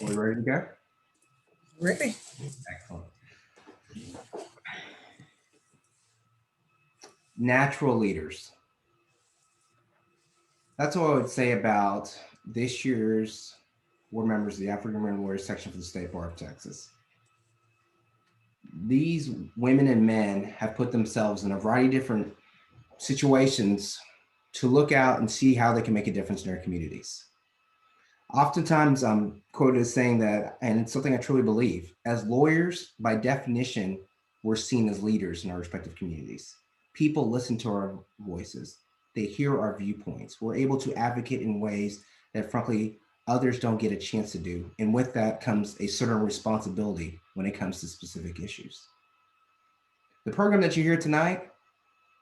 We ready to go? Ready. Excellent. Natural leaders. That's what I would say about this year's board members of the African American Lawyers section for the State Bar of Texas. These women and men have put themselves in a variety of different situations to look out and see how they can make a difference in their communities. Oftentimes I'm quoted as saying that, and it's something I truly believe, as lawyers, by definition, we're seen as leaders in our respective communities. People listen to our voices. They hear our viewpoints. We're able to advocate in ways that frankly, others don't get a chance to do. And with that comes a certain responsibility when it comes to specific issues. The program that you hear tonight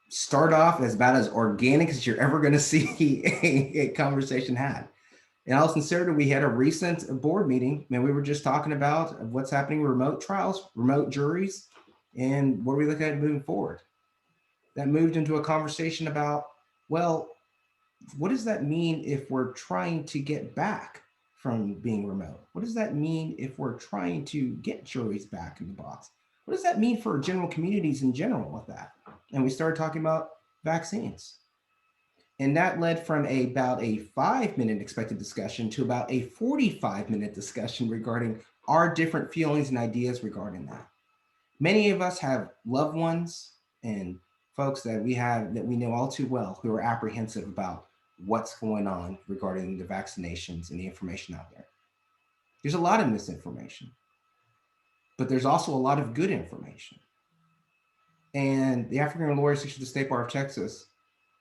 start off as about as organic as you're ever gonna see a conversation had. In all sincerity, we had a recent board meeting and we were just talking about what's happening with remote trials, remote juries, and what are we looking at moving forward. That moved into a conversation about, well, what does that mean if we're trying to get back from being remote? What does that mean if we're trying to get juries back in the box? What does that mean for general communities in general with that? And we started talking about vaccines. And that led from about a 5-minute expected discussion to about a 45-minute discussion regarding our different feelings and ideas regarding that. Many of us have loved ones and folks that we know all too well who are apprehensive about what's going on regarding the vaccinations and the information out there. There's a lot of misinformation, but there's also a lot of good information. And the African American Lawyers Section of the State Bar of Texas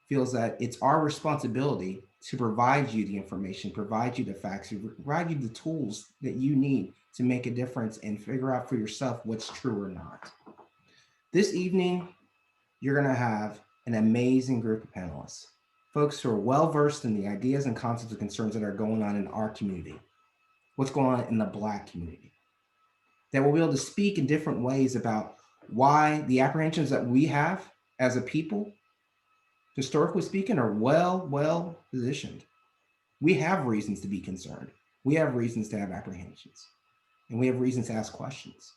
feels that it's our responsibility to provide you the information, provide you the facts, provide you the tools that you need to make a difference and figure out for yourself what's true or not. This evening, you're gonna have an amazing group of panelists, folks who are well-versed in the ideas and concepts and concerns that are going on in our community, what's going on in the Black community, that will be able to speak in different ways about why the apprehensions that we have as a people, historically speaking, are well positioned. We have reasons to be concerned. We have reasons to have apprehensions, and we have reasons to ask questions.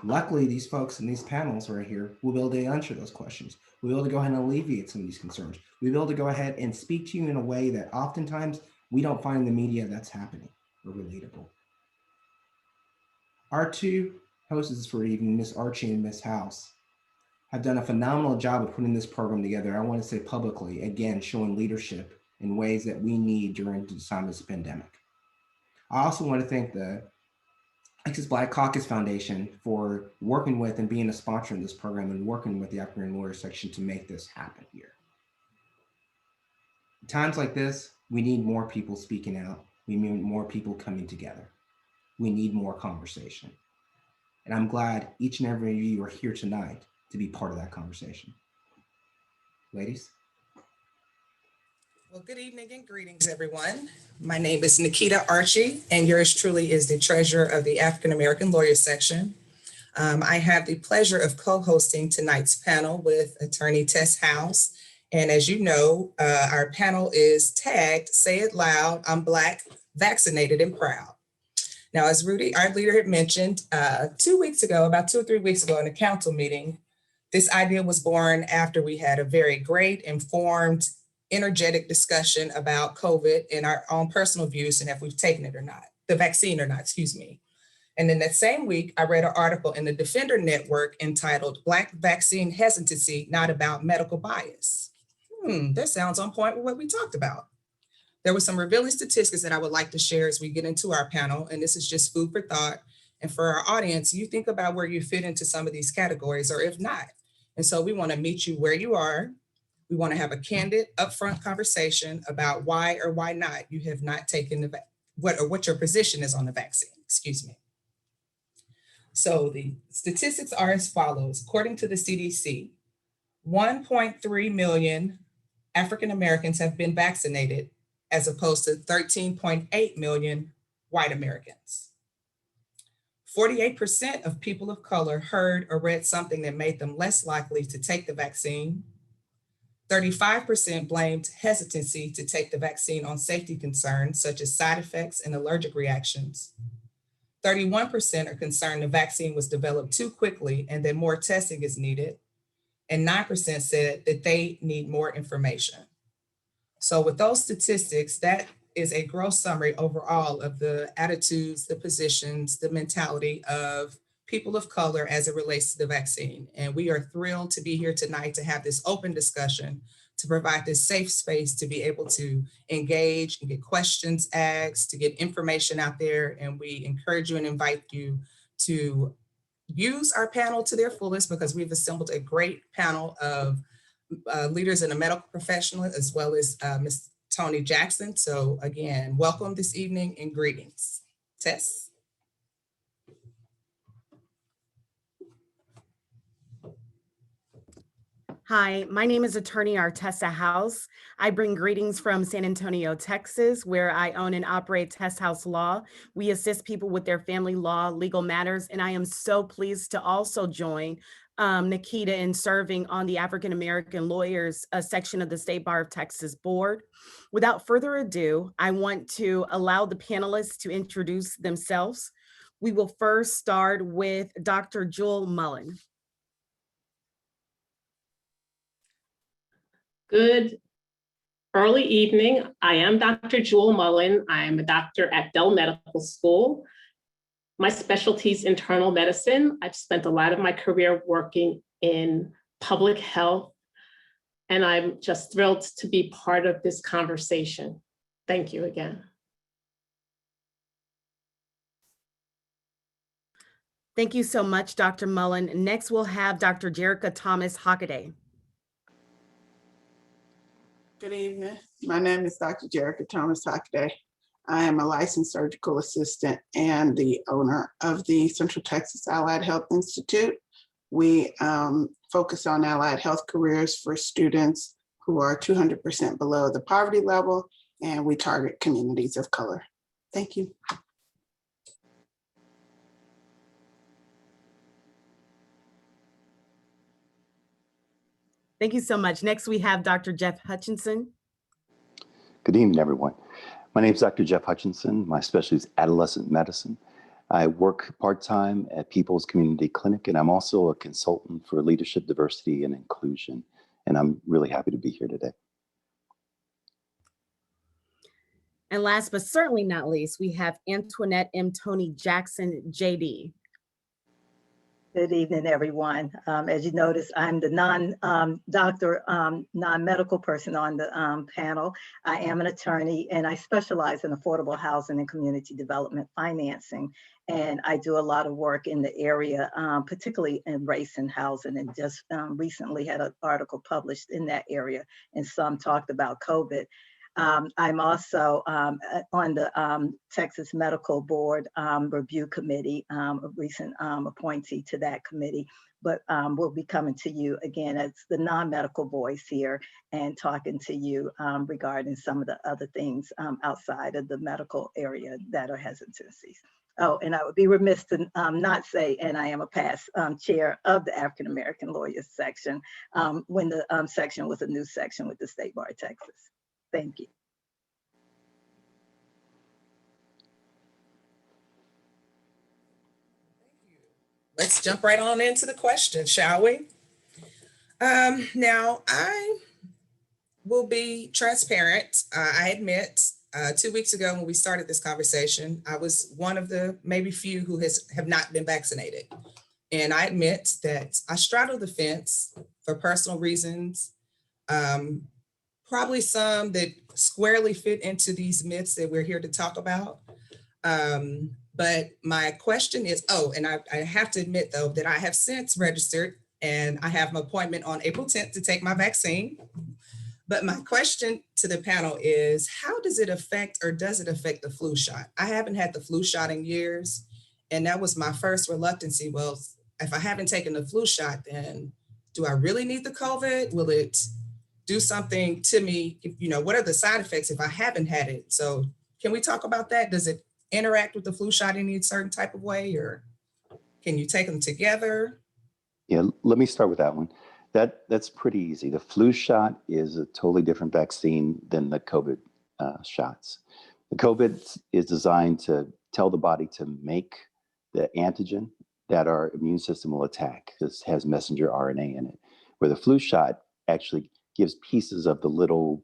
Luckily, these folks in these panels right here will be able to answer those questions. We'll be able to go ahead and alleviate some of these concerns. We'll be able to go ahead and speak to you in a way that oftentimes we don't find in the media that's happening or relatable. Our two hosts for the evening, Miss Archie and Miss House, have done a phenomenal job of putting this program together. I want to say publicly, again, showing leadership in ways that we need during the time of this pandemic. I also want to thank the Texas Black Caucus Foundation for working with and being a sponsor in this program and working with the African American Lawyers section to make this happen here. In times like this, we need more people speaking out. We need more people coming together. We need more conversation. And I'm glad each and every one of you are here tonight to be part of that conversation. Ladies. Well, good evening and greetings, everyone. My name is Nikita Archie, and yours truly is the treasurer of the African American Lawyers section. I have the pleasure of co-hosting tonight's panel with Attorney Tess House. And as you know, our panel is tagged, Say It Loud, I'm Black, Vaccinated, and Proud. Now, as Rudy, our leader, had mentioned, about 2 or 3 weeks ago in a council meeting, this idea was born after we had a very great, informed, energetic discussion about COVID and our own personal views and if we've taken it or not, the vaccine or not, excuse me. And then that same week, I read an article in the Defender Network entitled Black Vaccine Hesitancy, Not About Medical Bias. That sounds on point with what we talked about. There were some revealing statistics that I would like to share as we get into our panel, and this is just food for thought. And for our audience, you think about where you fit into some of these categories or if not. And so we want to meet you where you are. We want to have a candid, upfront conversation about why or why not you have not taken what your position is on the vaccine, excuse me. So the statistics are as follows. According to the CDC, 1.3 million African Americans have been vaccinated as opposed to 13.8 million white Americans. 48% of people of color heard or read something that made them less likely to take the vaccine. 35% blamed hesitancy to take the vaccine on safety concerns such as side effects and allergic reactions. 31% are concerned the vaccine was developed too quickly and that more testing is needed. And 9% said that they need more information. So with those statistics, that is a gross summary overall of the attitudes, the positions, the mentality of people of color as it relates to the vaccine. And we are thrilled to be here tonight to have this open discussion, to provide this safe space to be able to engage and get questions asked, to get information out there. And we encourage you and invite you to use our panel to their fullest, because we've assembled a great panel of leaders in the medical professional, as well as Ms. Toni Jackson. So again, welcome this evening and greetings. Tess. Hi, my name is Attorney Artessa House. I bring greetings from San Antonio, Texas, where I own and operate Test House Law. We assist people with their family law, legal matters, and I am so pleased to also join Nikita in serving on the African American Lawyers section of the State Bar of Texas Board. Without further ado, I want to allow the panelists to introduce themselves. We will first start with Dr. Joel Mullen. Good early evening. I am Dr. Joel Mullen. I am a doctor at Dell Medical School. My specialty is internal medicine. I've spent a lot of my career working in public health, and I'm just thrilled to be part of this conversation. Thank you again. Thank you so much, Dr. Mullen. Next, we'll have Dr. Jericho Thomas Hockaday. Good evening. My name is Dr. Jericho Thomas Hockaday. I am a licensed surgical assistant and the owner of the Central Texas Allied Health Institute. We focus on allied health careers for students who are 200% below the poverty level, and we target communities of color. Thank you. Thank you so much. Next, we have Dr. Jeff Hutchinson. Good evening, everyone. My name is Dr. Jeff Hutchinson. My specialty is adolescent medicine. I work part-time at People's Community Clinic, and I'm also a consultant for leadership, diversity, and inclusion. And I'm really happy to be here today. And last but certainly not least, we have Antoinette M. Toni Jackson, JD. Good evening, everyone. As you notice, I'm the non-doctor, non-medical person on the panel. I am an attorney, and I specialize in affordable housing and community development financing. And I do a lot of work in the area, particularly in race and housing, and just recently had an article published in that area, and some talked about COVID. I'm also on the Texas Medical Board Review Committee, a recent appointee to that committee, but we'll be coming to you again as the non-medical voice here and talking to you regarding some of the other things outside of the medical area that are hesitancies. Oh, and I would be remiss to not say, and I am a past chair of the African American Lawyers section when the section was a new section with the State Bar of Texas. Thank you. Let's jump right on into the question, shall we? Now, I will be transparent. I admit 2 weeks ago when we started this conversation, I was one of the maybe few who have not been vaccinated. And I admit that I straddled the fence for personal reasons, probably some that squarely fit into these myths that we're here to talk about. But my question is, and I have to admit though, that I have since registered and I have an appointment on April 10th to take my vaccine. But my question to the panel is, how does it affect, or does it affect the flu shot? I haven't had the flu shot in years. And that was my first reluctancy. Well, if I haven't taken the flu shot, then do I really need the COVID? do something to me, what are the side effects if I haven't had it? So can we talk about that? Does it interact with the flu shot in a certain type of way, or can you take them together? Yeah, let me start with that one. That's pretty easy. The flu shot is a totally different vaccine than the COVID shots. The COVID is designed to tell the body to make the antigen that our immune system will attack. This has messenger RNA in it, where the flu shot actually gives pieces of the little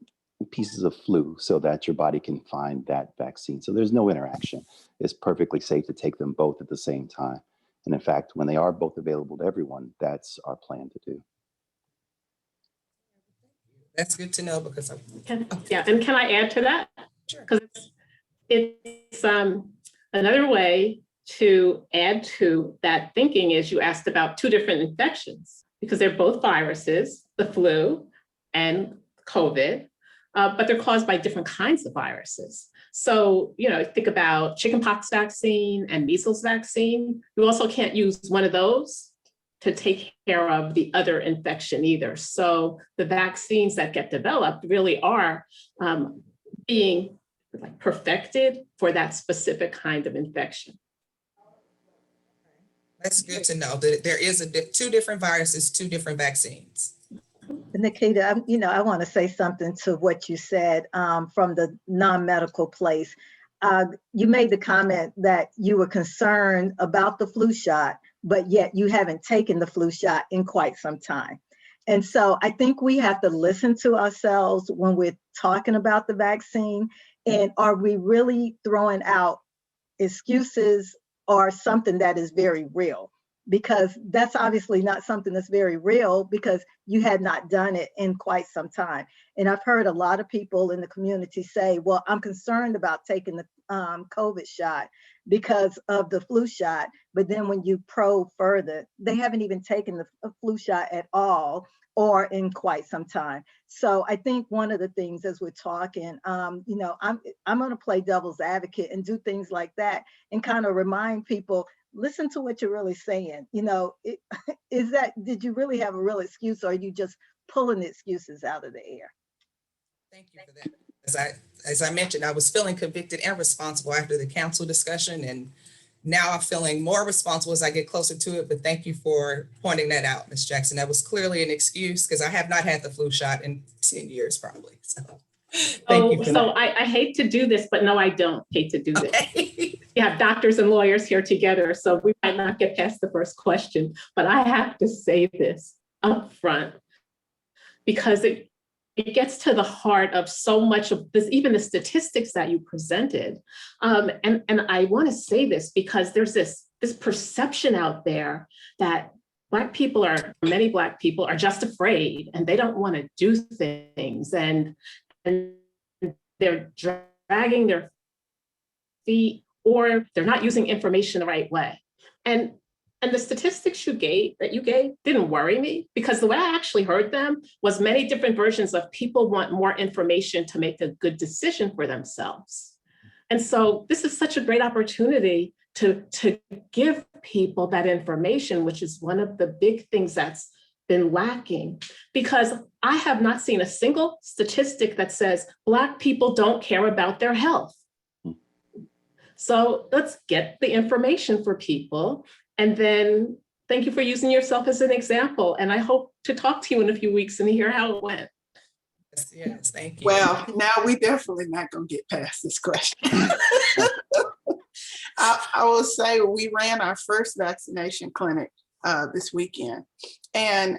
pieces of flu so that your body can find that vaccine. So there's no interaction. It's perfectly safe to take them both at the same time. And in fact, when they are both available to everyone, that's our plan to do. That's good to know because Yeah, and can I add to that? Sure. Because it's another way to add to that thinking is you asked about two different infections because they're both viruses, the flu and COVID, but they're caused by different kinds of viruses. So, think about chickenpox vaccine and measles vaccine. You also can't use one of those to take care of the other infection either. So the vaccines that get developed really are being perfected for that specific kind of infection. That's good to know that there is two different viruses, two different vaccines. Nikita, I want to say something to what you said from the non-medical place. You made the comment that you were concerned about the flu shot, but yet you haven't taken the flu shot in quite some time. And so I think we have to listen to ourselves when we're talking about the vaccine. And are we really throwing out excuses or something that is very real? Because that's obviously not something that's very real because you had not done it in quite some time. And I've heard a lot of people in the community say, well, I'm concerned about taking the COVID shot because of the flu shot. But then when you probe further, they haven't even taken the flu shot at all or in quite some time. So I think one of the things as we're talking, I'm going to play devil's advocate and do things like that and kind of remind people, listen to what you're really saying. Did you really have a real excuse or are you just pulling the excuses out of the air? Thank you for that. As I mentioned, I was feeling convicted and responsible after the council discussion, and now I'm feeling more responsible as I get closer to it. But thank you for pointing that out, Ms. Jackson. That was clearly an excuse because I have not had the flu shot in 10 years probably. So thank you for that. I hate to do this, but no, I don't hate to do this. Okay. You have doctors and lawyers here together, so we might not get past the first question, but I have to say this up front because it gets to the heart of so much of this, even the statistics that you presented. And I want to say this because there's this perception out there that many Black people are just afraid and they don't want to do things and they're dragging their feet or they're not using information the right way. And the statistics you gave didn't worry me because the way I actually heard them was many different versions of people want more information to make a good decision for themselves. And so this is such a great opportunity to give people that information, which is one of the big things that's been lacking, because I have not seen a single statistic that says Black people don't care about their health. So let's get the information for people. And then thank you for using yourself as an example. And I hope to talk to you in a few weeks and hear how it went. Yes, thank you. Well, now we definitely not going to get past this question. I will say we ran our first vaccination clinic this weekend. And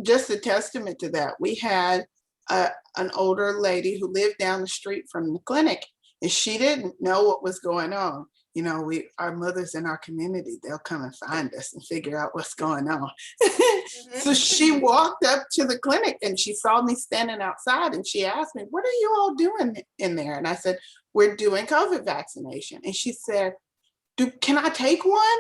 just a testament to that, we had an older lady who lived down the street from the clinic and she didn't know what was going on. Our mothers in our community, they'll come and find us and figure out what's going on. So she walked up to the clinic and she saw me standing outside and she asked me, what are you all doing in there? And I said, we're doing COVID vaccination. And she said, can I take one?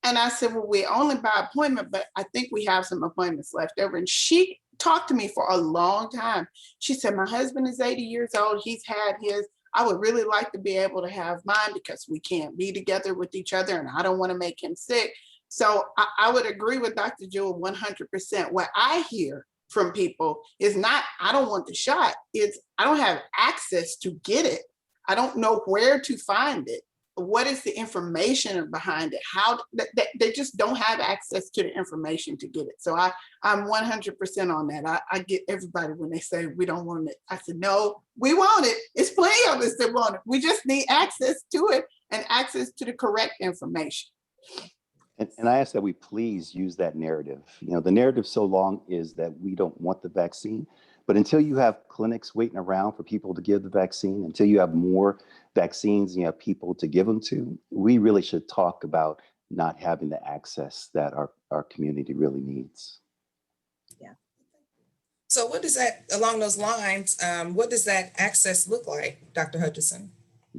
And I said, well, we only by appointment, but I think we have some appointments left over. And she talked to me for a long time. She said, my husband is 80 years old. He's had his. I would really like to be able to have mine because we can't be together with each other and I don't want to make him sick. So I would agree with Dr. Jewel 100%. What I hear from people is not, I don't want the shot. It's, I don't have access to get it. I don't know where to find it. What is the information behind it? How they just don't have access to the information to get it. So I'm 100% on that. I get everybody when they say we don't want it. I said, no, we want it. It's plenty of us that want it. We just need access to it and access to the correct information. And I ask that we please use that narrative. You know, the narrative so long is that we don't want the vaccine, but until you have clinics waiting around for people to give the vaccine, until you have more vaccines, you have people to give them to, we really should talk about not having the access that our community really needs. Yeah. So what does that, along those lines, what does that access look like, Dr. Hutchinson?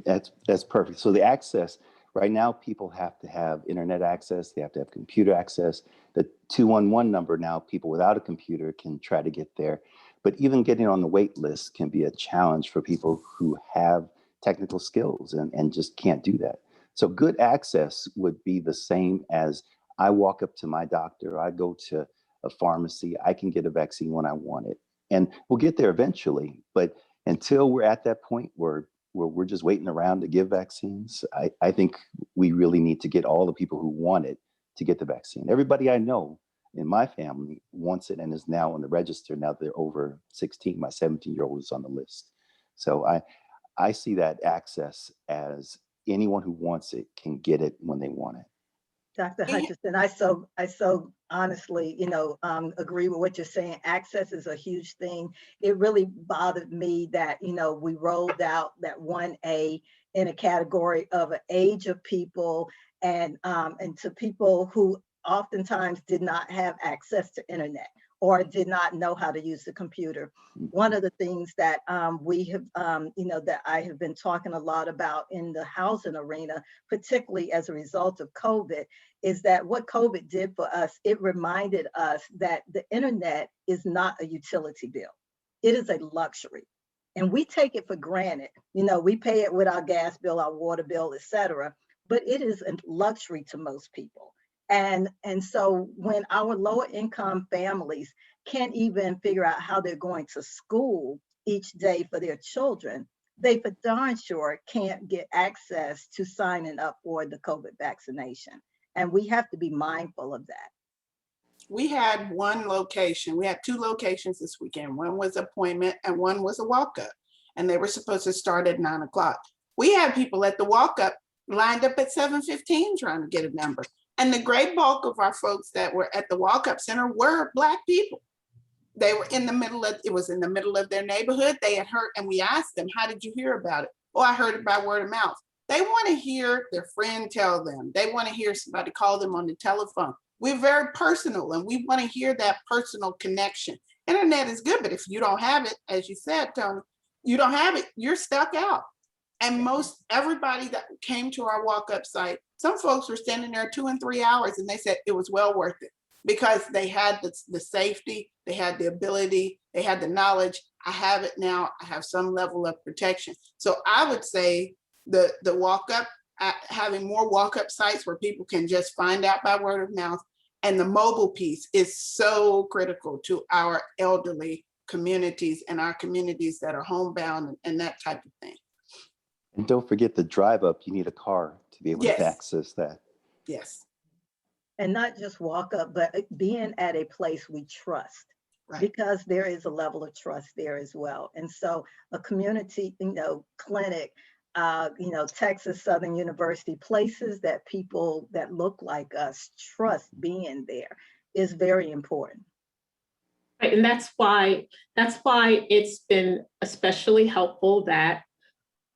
That's perfect. So the access, right now, people have to have internet access. They have to have computer access. The 211 number now, people without a computer can try to get there. But even getting on the wait list can be a challenge for people who have technical skills and just can't do that. So good access would be the same as I walk up to my doctor, I go to a pharmacy, I can get a vaccine when I want it. And we'll get there eventually. But until we're at that point where we're just waiting around to give vaccines, I think we really need to get all the people who want it to get the vaccine. Everybody I know in my family wants it and is now on the register. Now they're over 16. My 17-year-old is on the list. So I see that access as anyone who wants it can get it when they want it. Dr. Hutchinson, I so honestly, agree with what you're saying. Access is a huge thing. It really bothered me that, we rolled out that 1A in a category of an age of people and to people who oftentimes did not have access to internet or did not know how to use the computer. One of the things that we have, that I have been talking a lot about in the housing arena, particularly as a result of COVID, is that what COVID did for us, it reminded us that the internet is not a utility bill. It is a luxury. And we take it for granted. We pay it with our gas bill, our water bill, et cetera, but it is a luxury to most people. And so when our lower income families can't even figure out how they're going to school each day for their children, they for darn sure can't get access to signing up for the COVID vaccination. And we have to be mindful of that. We had one location. We had two locations this weekend. One was appointment and one was a walk-up. And they were supposed to start at 9 o'clock. We had people at the walk-up lined up at 7:15 trying to get a number. And the great bulk of our folks that were at the walk-up center were Black people. They were in the middle of, it was in the middle of their neighborhood. They had heard, and we asked them, how did you hear about it? Oh, I heard it by word of mouth. They want to hear their friend tell them. They want to hear somebody call them on the telephone. We're very personal and we want to hear that personal connection. Internet is good, but if you don't have it, as you said, Tony, you don't have it, you're stuck out. And most everybody that came to our walk-up site, some folks were standing there 2 and 3 hours and they said it was well worth it because they had the safety, they had the ability, they had the knowledge. I have it now, I have some level of protection. So I would say the walk-up, having more walk-up sites where people can just find out by word of mouth, and the mobile piece is so critical to our elderly communities and our communities that are homebound and that type of thing. And don't forget the drive up, you need a car to be able Yes. to access that. Yes. And not just walk up, but being at a place we trust, Right. because there is a level of trust there as well. And so a community, clinic, Texas Southern University, places that people that look like us trust being there is very important. Right, and that's why it's been especially helpful that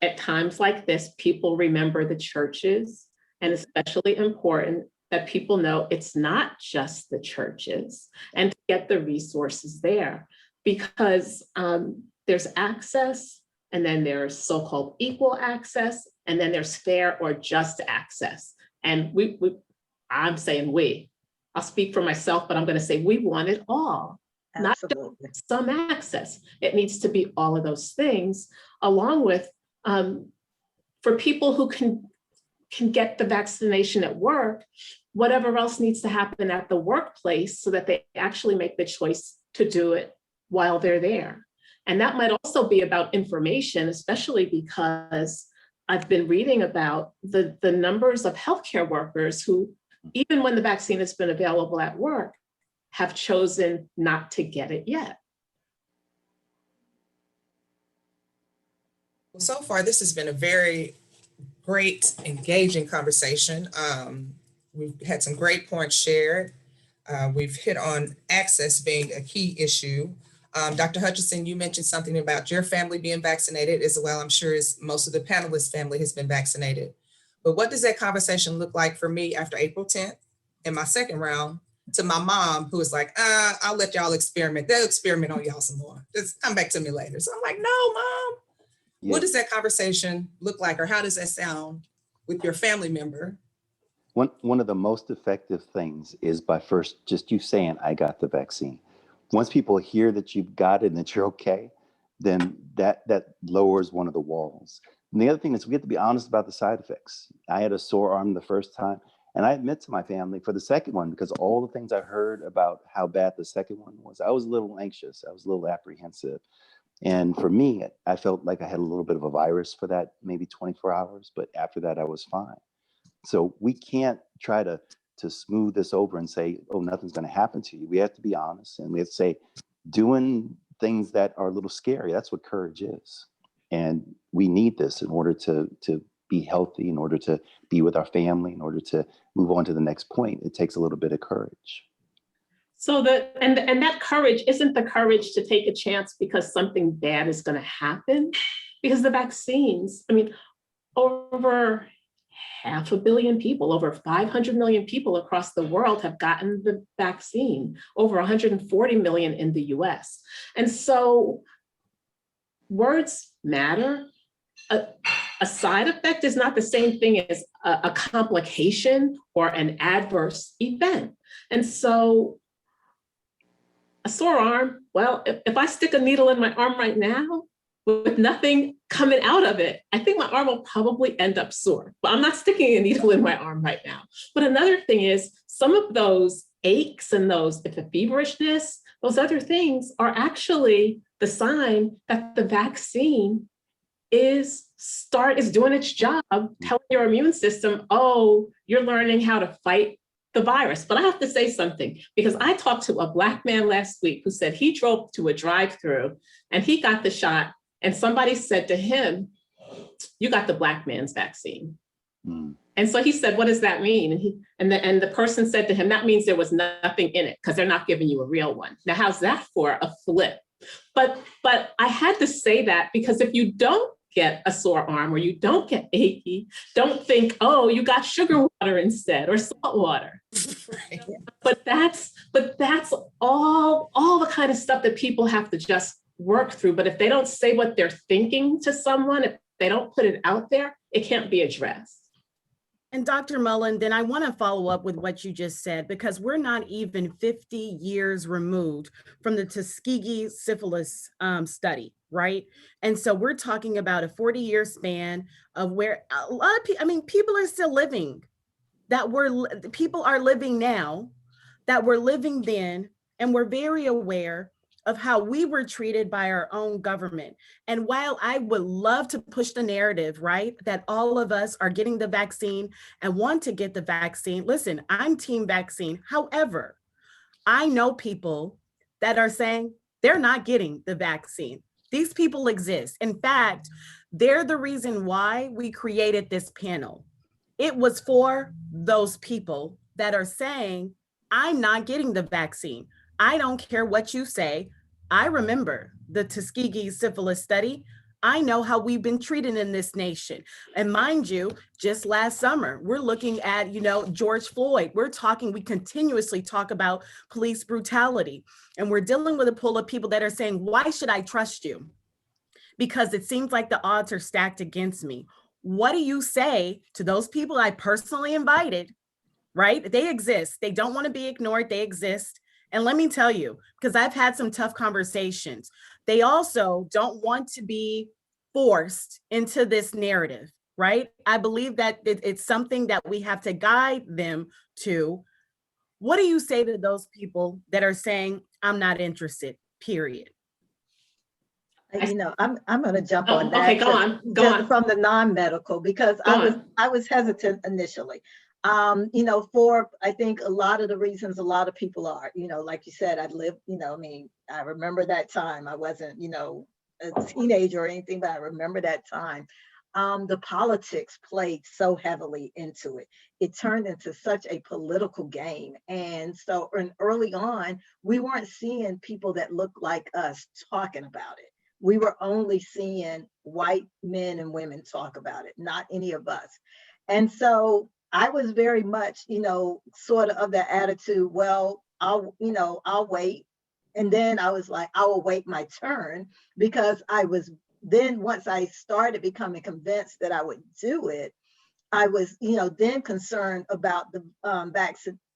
at times like this, people remember the churches, and especially important that people know it's not just the churches, and to get the resources there, because there's access, and then there's so-called equal access, and then there's fair or just access. And I'm saying I'll speak for myself, but I'm going to say we want it all. Absolutely. Not just some access. It needs to be all of those things, along with for people who can get the vaccination at work, whatever else needs to happen at the workplace so that they actually make the choice to do it while they're there. And that might also be about information, especially because I've been reading about the numbers of healthcare workers who, even when the vaccine has been available at work, have chosen not to get it yet. So far, this has been a very great, engaging conversation. We've had some great points shared. We've hit on access being a key issue. Dr. Hutchinson, you mentioned something about your family being vaccinated as well. I'm sure as most of the panelists' family has been vaccinated. But what does that conversation look like for me after April 10th in my second round to my mom, who is like, I'll let y'all experiment. They'll experiment on y'all some more. Just come back to me later. So I'm like, no, Mom. Yeah. What does that conversation look like, or how does that sound with your family member? One of the most effective things is by first just you saying, I got the vaccine. Once people hear that you've got it and that you're okay, then that lowers one of the walls. And the other thing is we have to be honest about the side effects. I had a sore arm the first time, and I admit to my family for the second one, because all the things I heard about how bad the second one was, I was a little anxious. I was a little apprehensive. And for me, I felt like I had a little bit of a virus for that maybe 24 hours, but after that, I was fine. So we can't try to smooth this over and say, oh, nothing's going to happen to you. We have to be honest, and we have to say, doing things that are a little scary, that's what courage is. And we need this in order to be healthy, in order to be with our family, in order to move on to the next point. It takes a little bit of courage. So and that courage isn't the courage to take a chance because something bad is going to happen, because the vaccines, I mean, over 500 million people, over 500 million people across the world have gotten the vaccine, over 140 million in the US. And so words matter. A side effect is not the same thing as a complication or an adverse event. And so a sore arm, well, if I stick a needle in my arm right now with nothing coming out of it, I think my arm will probably end up sore. But I'm not sticking a needle in my arm right now. But another thing is some of those aches and those, if a feverishness, those other things are actually the sign that the vaccine is doing its job, telling your immune system, oh, you're learning how to fight the virus. But I have to say something, because I talked to a Black man last week who said he drove to a drive-through and he got the shot, and somebody said to him, you got the Black man's vaccine. Mm. And so he said, what does that mean? And the person said to him, that means there was nothing in it because they're not giving you a real one. Now, how's that for a flip? But I had to say that because if you don't get a sore arm or you don't get achy, don't think, oh, you got sugar water instead or salt water. Right. But that's all the kind of stuff that people have to just work through. But if they don't say what they're thinking to someone, if they don't put it out there, it can't be addressed. And Dr. Mullen, then I want to follow up with what you just said, because we're not even 50 years removed from the Tuskegee syphilis study, right? And so we're talking about a 40-year span of where a lot of people, I mean, people are still living, people are living now, that were living then, and we're very aware of how we were treated by our own government. And while I would love to push the narrative, right, that all of us are getting the vaccine and want to get the vaccine, listen, I'm team vaccine. However, I know people that are saying they're not getting the vaccine. These people exist. In fact, they're the reason why we created this panel. It was for those people that are saying, I'm not getting the vaccine. I don't care what you say. I remember the Tuskegee syphilis study. I know how we've been treated in this nation. And mind you, just last summer, we're looking at, George Floyd. We continuously talk about police brutality. And we're dealing with a pool of people that are saying, why should I trust you? Because it seems like the odds are stacked against me. What do you say to those people I personally invited, right? They exist. They don't want to be ignored. They exist. And let me tell you, because I've had some tough conversations, they also don't want to be forced into this narrative, right? I believe that it's something that we have to guide them to. What do you say to those people that are saying, I'm not interested, period? You know, I'm going to jump Oh, on that. okay, go on, go just on. from the non-medical, because Go I was hesitant initially. You know, for I think a lot of the reasons a lot of people are, you know, like you said, I lived, you know, I mean, I remember that time. I wasn't, you know, a teenager or anything, but I remember that time. The politics played so heavily into it. It turned into such a political game. And so and early on, we weren't seeing people that looked like us talking about it. We were only seeing white men and women talk about it, not any of us. And so I was very much, you know, sort of that attitude, well, you know, I'll wait. And then I was like, I will wait my turn, because I was then once I started becoming convinced that I would do it, I was, you know, then concerned about the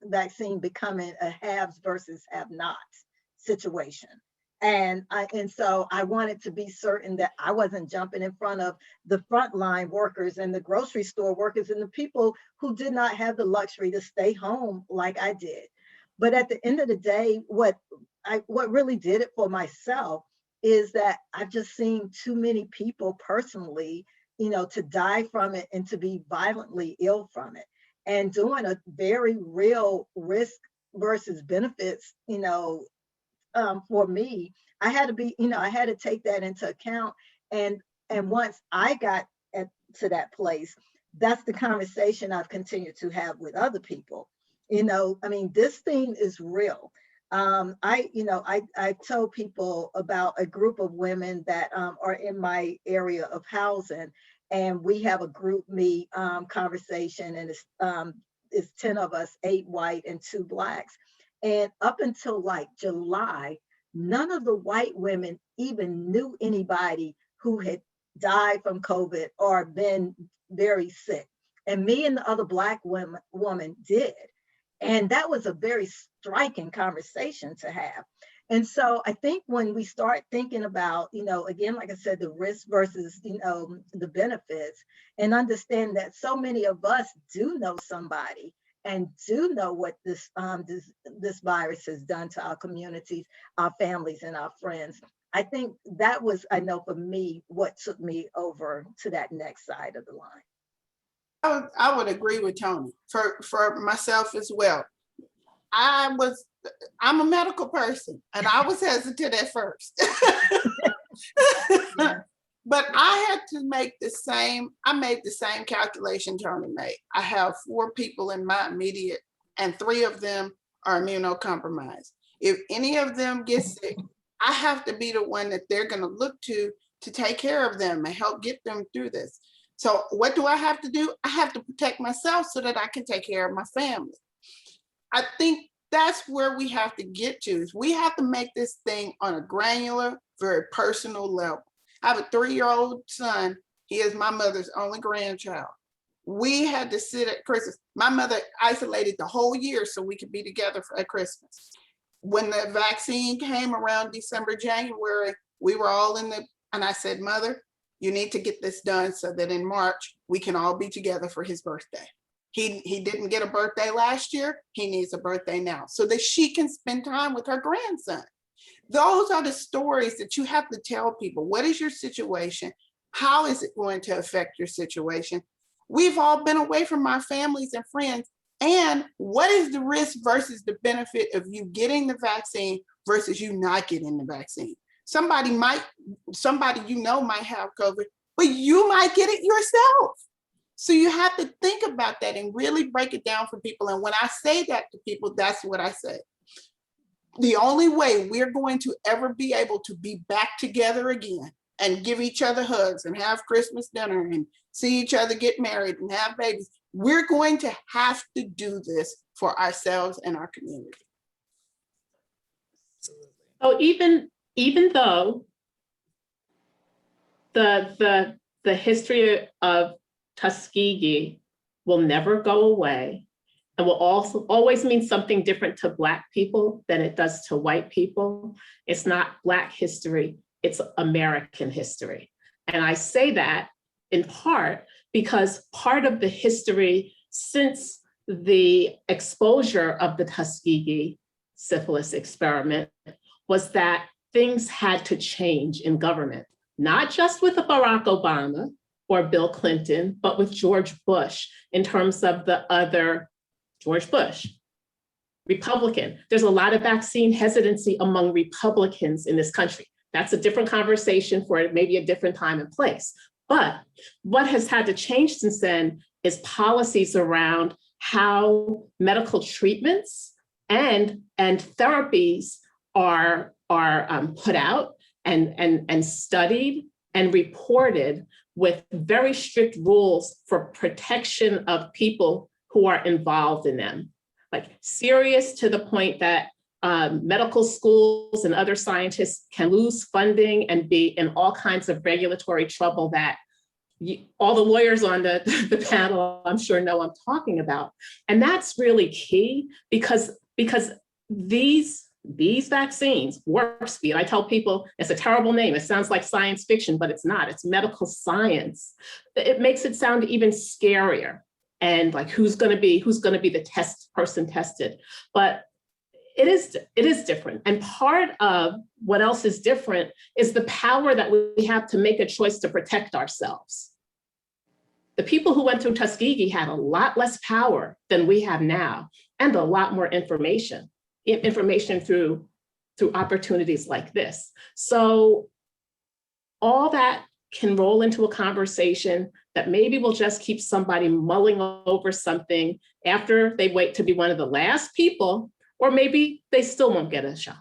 vaccine becoming a haves versus have-nots situation. And so I wanted to be certain that I wasn't jumping in front of the frontline workers and the grocery store workers and the people who did not have the luxury to stay home like I did. But at the end of the day, what really did it for myself is that I've just seen too many people personally, you know, to die from it and to be violently ill from it. And doing a very real risk versus benefits, you know, for me, I had to be, you know, I had to take that into account. And once I got to that place, that's the conversation I've continued to have with other people. You know, I mean, this thing is real. I told people about a group of women that are in my area of housing, and we have a group me conversation, and it's 10 of us, 8 white and 2 blacks. And up until like July, none of the white women even knew anybody who had died from COVID or been very sick. And me and the other black woman did. And that was a very striking conversation to have. And so I think when we start thinking about, you know, again, like I said, the risk versus, you know, the benefits, and understand that so many of us do know somebody and do know what this virus has done to our communities, our families, and our friends. I think that was, I know for me, what took me over to that next side of the line. I would agree with Tony for myself as well. I'm a medical person, and I was hesitant at first. Yeah. But I had to make I made the same calculation Tony made. I have 4 people in my immediate, and 3 of them are immunocompromised. If any of them get sick, I have to be the one that they're going to look to take care of them and help get them through this. So what do I have to do? I have to protect myself so that I can take care of my family. I think that's where we have to get to. Is we have to make this thing on a granular, very personal level. I have a 3-year-old son. He is my mother's only grandchild. We had to sit at Christmas. My mother isolated the whole year so we could be together at Christmas. When the vaccine came around December, January, we were all and I said, Mother, you need to get this done so that in March, we can all be together for his birthday. He didn't get a birthday last year. He needs a birthday now so that she can spend time with her grandson. Those are the stories that you have to tell people. What is your situation? How is it going to affect your situation? We've all been away from our families and friends. And what is the risk versus the benefit of you getting the vaccine versus you not getting the vaccine? Somebody you know might have COVID, but you might get it yourself. So you have to think about that and really break it down for people. And when I say that to people, that's what I say. The only way we're going to ever be able to be back together again and give each other hugs and have Christmas dinner and see each other get married and have babies, we're going to have to do this for ourselves and our community. So even though the history of Tuskegee will never go away and will also always mean something different to Black people than it does to white people, it's not Black history, it's American history. And I say that in part because part of the history since the exposure of the Tuskegee syphilis experiment was that things had to change in government, not just with Barack Obama or Bill Clinton, but with George Bush in terms of the other George Bush, Republican. There's a lot of vaccine hesitancy among Republicans in this country. That's a different conversation for maybe a different time and place. But what has had to change since then is policies around how medical treatments and therapies are put out and studied and reported with very strict rules for protection of people who are involved in them. Like serious to the point that medical schools and other scientists can lose funding and be in all kinds of regulatory trouble that all the lawyers on the panel, I'm sure know I'm talking about. And that's really key because these vaccines, warp speed, I tell people it's a terrible name. It sounds like science fiction, but it's not. It's medical science. It makes it sound even scarier. And like who's going to be the person tested? But it is different. And part of what else is different is the power that we have to make a choice to protect ourselves. The people who went through Tuskegee had a lot less power than we have now, and a lot more information through opportunities like this. So all that can roll into a conversation that maybe will just keep somebody mulling over something after they wait to be one of the last people, or maybe they still won't get a shot.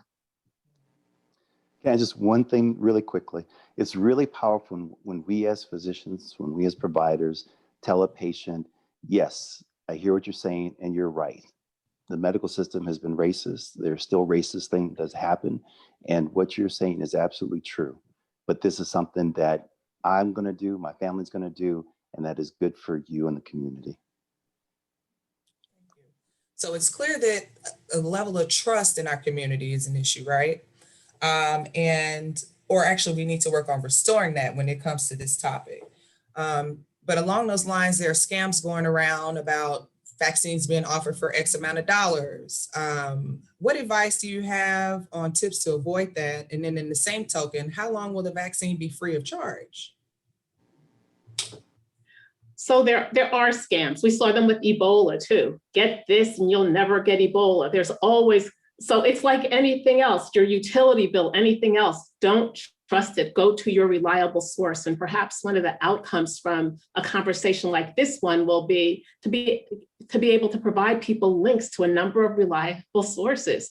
Yeah, just one thing really quickly. It's really powerful when we as physicians, when we as providers tell a patient, yes, I hear what you're saying and you're right. The medical system has been racist. There's still racist things that happen. And what you're saying is absolutely true. But this is something that I'm going to do, my family's going to do, and that is good for you and the community. So it's clear that a level of trust in our community is an issue, right? Or actually we need to work on restoring that when it comes to this topic. But along those lines, there are scams going around about vaccines being offered for X amount of dollars. What advice do you have on tips to avoid that? And then in the same token, how long will the vaccine be free of charge? So there are scams. We saw them with Ebola too. Get this and you'll never get Ebola. There's always, so it's like anything else, your utility bill, anything else, don't trust it. Go to your reliable source. And perhaps one of the outcomes from a conversation like this one will be to be able to provide people links to a number of reliable sources,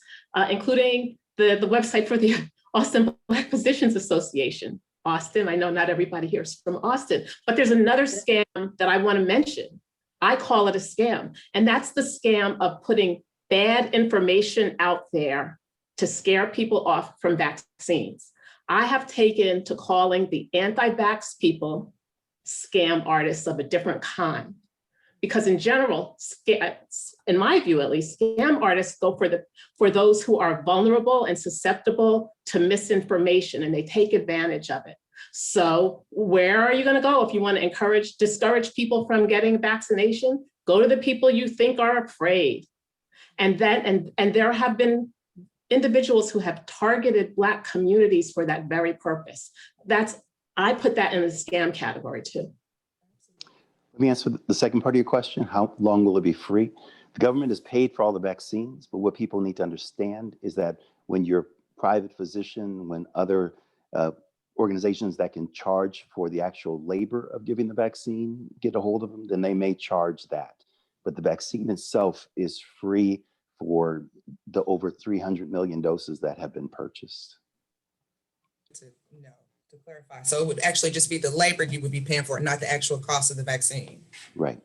including the website for the Austin Black Physicians Association. Austin, I know not everybody here is from Austin, but there's another scam that I want to mention. I call it a scam, and that's the scam of putting bad information out there to scare people off from vaccines. I have taken to calling the anti-vax people scam artists of a different kind, because in general, in my view at least, scam artists go for those who are vulnerable and susceptible to misinformation, and they take advantage of it. So where are you going to go if you want to discourage people from getting vaccination? Go to the people you think are afraid. And there have been individuals who have targeted Black communities for that very purpose. I put that in the scam category too. Let me answer the second part of your question. How long will it be free? The government has paid for all the vaccines, but what people need to understand is that when you're a private physician, when other organizations that can charge for the actual labor of giving the vaccine get a hold of them, then they may charge that. But the vaccine itself is free for the over 300 million doses that have been purchased. To clarify. So it would actually just be the labor you would be paying for, not the actual cost of the vaccine. Right.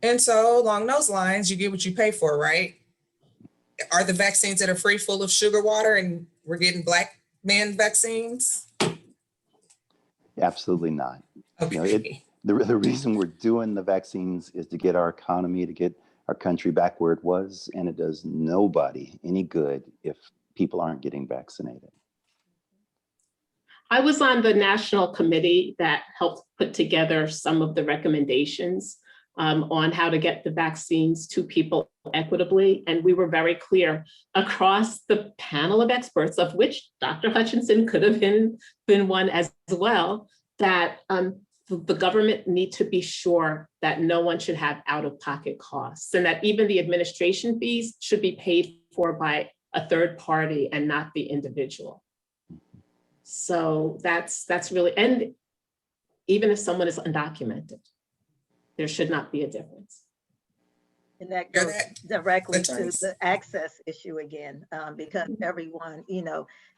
And so along those lines, you get what you pay for, right? Are the vaccines that are free full of sugar water and we're getting Black man vaccines? Absolutely not. Okay. The reason we're doing the vaccines is to get our economy, to get our country back where it was, and it does nobody any good if people aren't getting vaccinated. I was on the national committee that helped put together some of the recommendations on how to get the vaccines to people equitably. And we were very clear across the panel of experts, of which Dr. Hutchinson could have been one as well, that the government need to be sure that no one should have out-of-pocket costs, and that even the administration fees should be paid for by a third party and not the individual. So that's really, and even if someone is undocumented, there should not be a difference. And that goes directly to the access issue again, because everyone,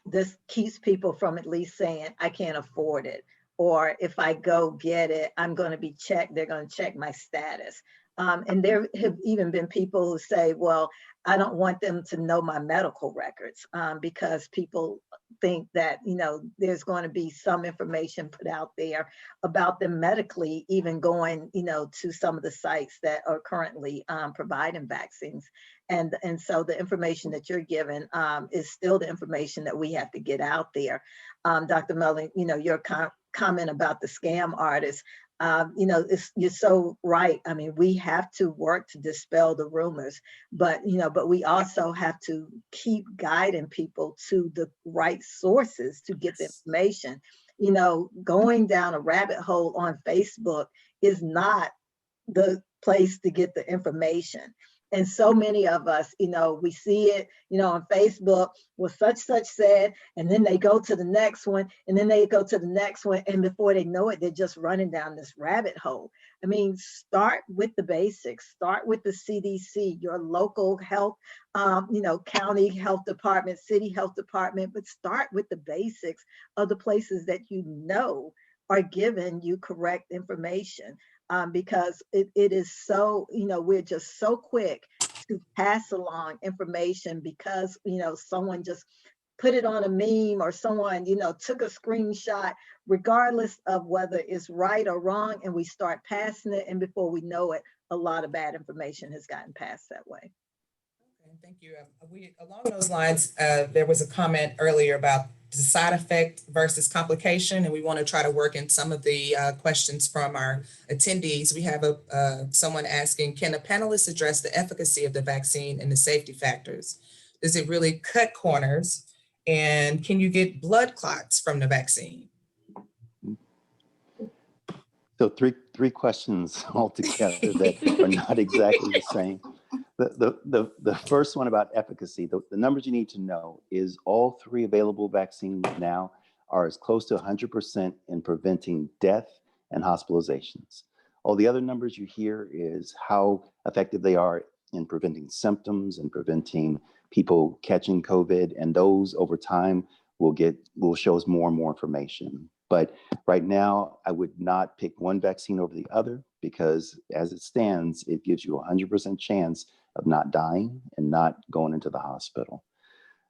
this keeps people from at least saying, I can't afford it. Or if I go get it, I'm going to be checked. They're going to check my status. And there have even been people who say, well, I don't want them to know my medical records, because people think that, there's going to be some information put out there about them medically, even going, to some of the sites that are currently providing vaccines. And so the information that you're given is still the information that we have to get out there. Dr. Mullen, your comment about the scam artists, you're so right. I mean, we have to work to dispel the rumors, but we also have to keep guiding people to the right sources to get the information. Going down a rabbit hole on Facebook is not the place to get the information. And so many of us, we see it, on Facebook, well, such said, and then they go to the next one, and then they go to the next one, and before they know it, they're just running down this rabbit hole. I mean, start with the basics, start with the CDC, your local health, county health department, city health department, but start with the basics of the places that are giving you correct information. Because it is so, we're just so quick to pass along information because, someone just put it on a meme or someone, took a screenshot, regardless of whether it's right or wrong, and we start passing it. And before we know it, a lot of bad information has gotten passed that way. Okay, thank you. Along those lines, there was a comment earlier about the side effect versus complication, and we want to try to work in some of the questions from our attendees. We have someone asking, can the panelists address the efficacy of the vaccine and the safety factors? Does it really cut corners? And can you get blood clots from the vaccine? So three questions altogether that are not exactly the same. The first one about efficacy, the numbers you need to know is all three available vaccines now are as close to 100% in preventing death and hospitalizations. All the other numbers you hear is how effective they are in preventing symptoms and preventing people catching COVID, and those over time will show us more and more information. But right now, I would not pick one vaccine over the other because as it stands, it gives you a 100% chance of not dying and not going into the hospital.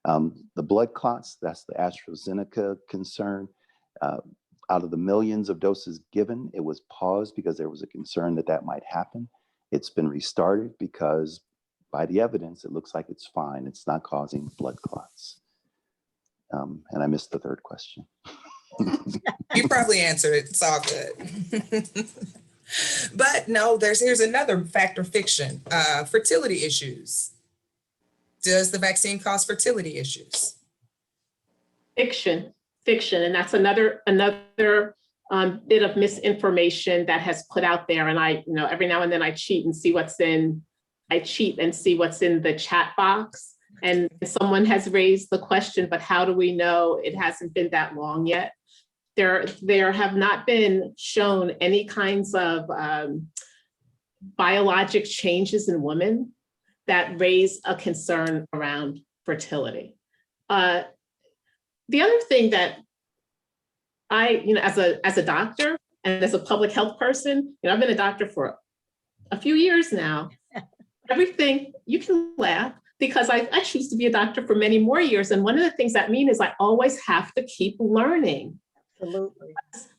The blood clots, that's the AstraZeneca concern. Out of the millions of doses given, it was paused because there was a concern that might happen. It's been restarted because by the evidence, it looks like it's fine. It's not causing blood clots. And I missed the third question. You probably answered it. It's all good. But no, here's another fact or fiction. Fertility issues. Does the vaccine cause fertility issues? Fiction, and that's another bit of misinformation that has put out there. And I, every now and then I cheat and see what's in the chat box. And someone has raised the question, but how do we know? It hasn't been that long yet. There have not been shown any kinds of biologic changes in women that raise a concern around fertility. The other thing that I, as a doctor and as a public health person, I've been a doctor for a few years now. Everything, you can laugh, because I choose to be a doctor for many more years. And one of the things that means is I always have to keep learning. Absolutely.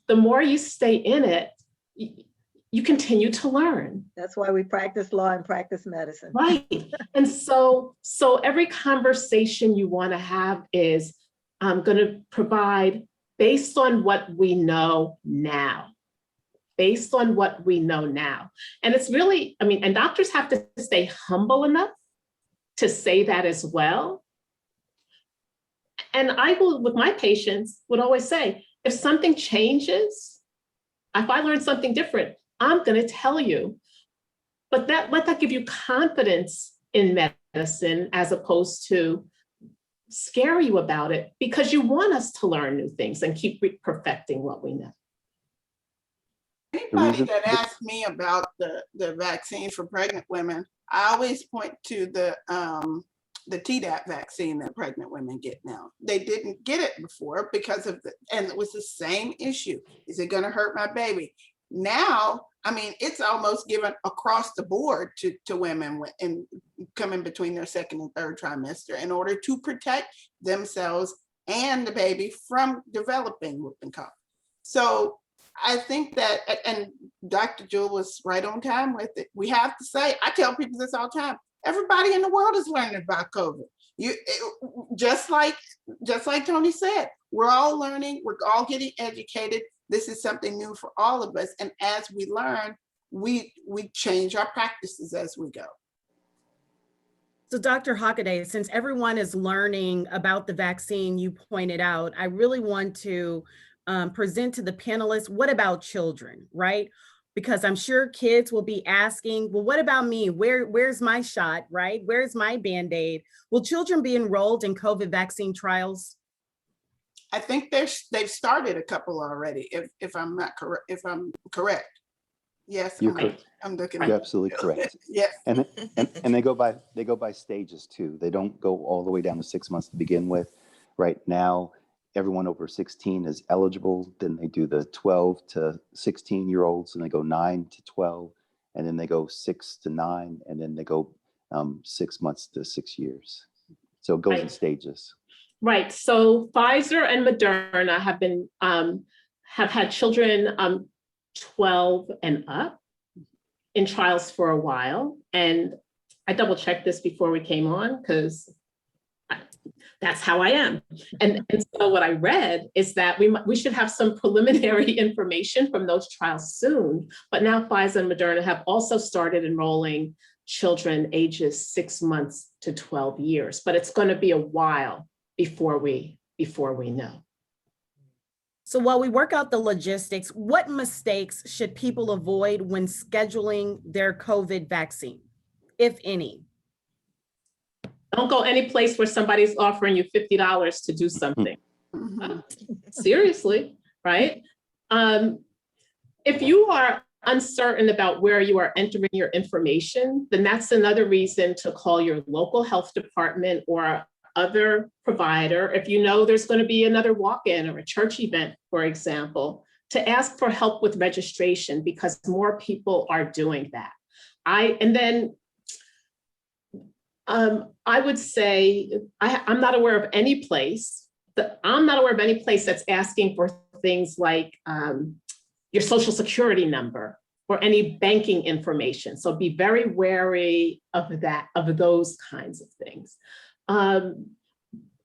The more you stay in it, you continue to learn. That's why we practice law and practice medicine. Right. And so every conversation you want to have is going to provide based on what we know now. based on what we know now. And it's really, I mean, and doctors have to stay humble enough to say that as well. And I will, with my patients, would always say, if something changes, if I learn something different, I'm going to tell you. But let that give you confidence in medicine as opposed to scare you about it, because you want us to learn new things and keep perfecting what we know. Anybody that asks me about the vaccine for pregnant women, I always point to the Tdap vaccine that pregnant women get now. They didn't get it before because of and it was the same issue. Is it going to hurt my baby? Now, I mean, it's almost given across the board to women in coming between their second and third trimester in order to protect themselves and the baby from developing whooping cough. So I think that, and Dr. Jewel was right on time with it. We have to say, I tell people this all the time, everybody in the world is learning about COVID. Just like Tony said, we're all learning, we're all getting educated. This is something new for all of us. And as we learn, we change our practices as we go. So Dr. Hockaday, since everyone is learning about the vaccine you pointed out, I really want to present to the panelists, what about children, right? Because I'm sure kids will be asking, well, what about me? Where's my shot, right? Where's my Band-Aid? Will children be enrolled in COVID vaccine trials? I think they've started a couple already, if I'm not correct, if I'm correct. Yes, I'm looking. You're absolutely correct. Yes. And they go by stages too. They don't go all the way down to 6 months to begin with. Right now, everyone over 16 is eligible. Then they do the 12 to 16-year-olds, and they go 9 to 12, and then they go 6 to 9, and then they go 6 months to 6 years. So it goes in stages. Right. So Pfizer and Moderna have had children 12 and up in trials for a while. And I double checked this before we came on because that's how I am. And so what I read is that we should have some preliminary information from those trials soon. But now Pfizer and Moderna have also started enrolling children ages 6 months to 12 years, but it's going to be a while before we know. So while we work out the logistics, what mistakes should people avoid when scheduling their COVID vaccine, if any? Don't go any place where somebody's offering you $50 to do something. Seriously, right? If you are uncertain about where you are entering your information, then that's another reason to call your local health department or other provider. If you know there's going to be another walk-in or a church event, for example, to ask for help with registration, because more people are doing that. I would say I'm not aware of any place that's asking for things like your social security number or any banking information. So be very wary of those kinds of things.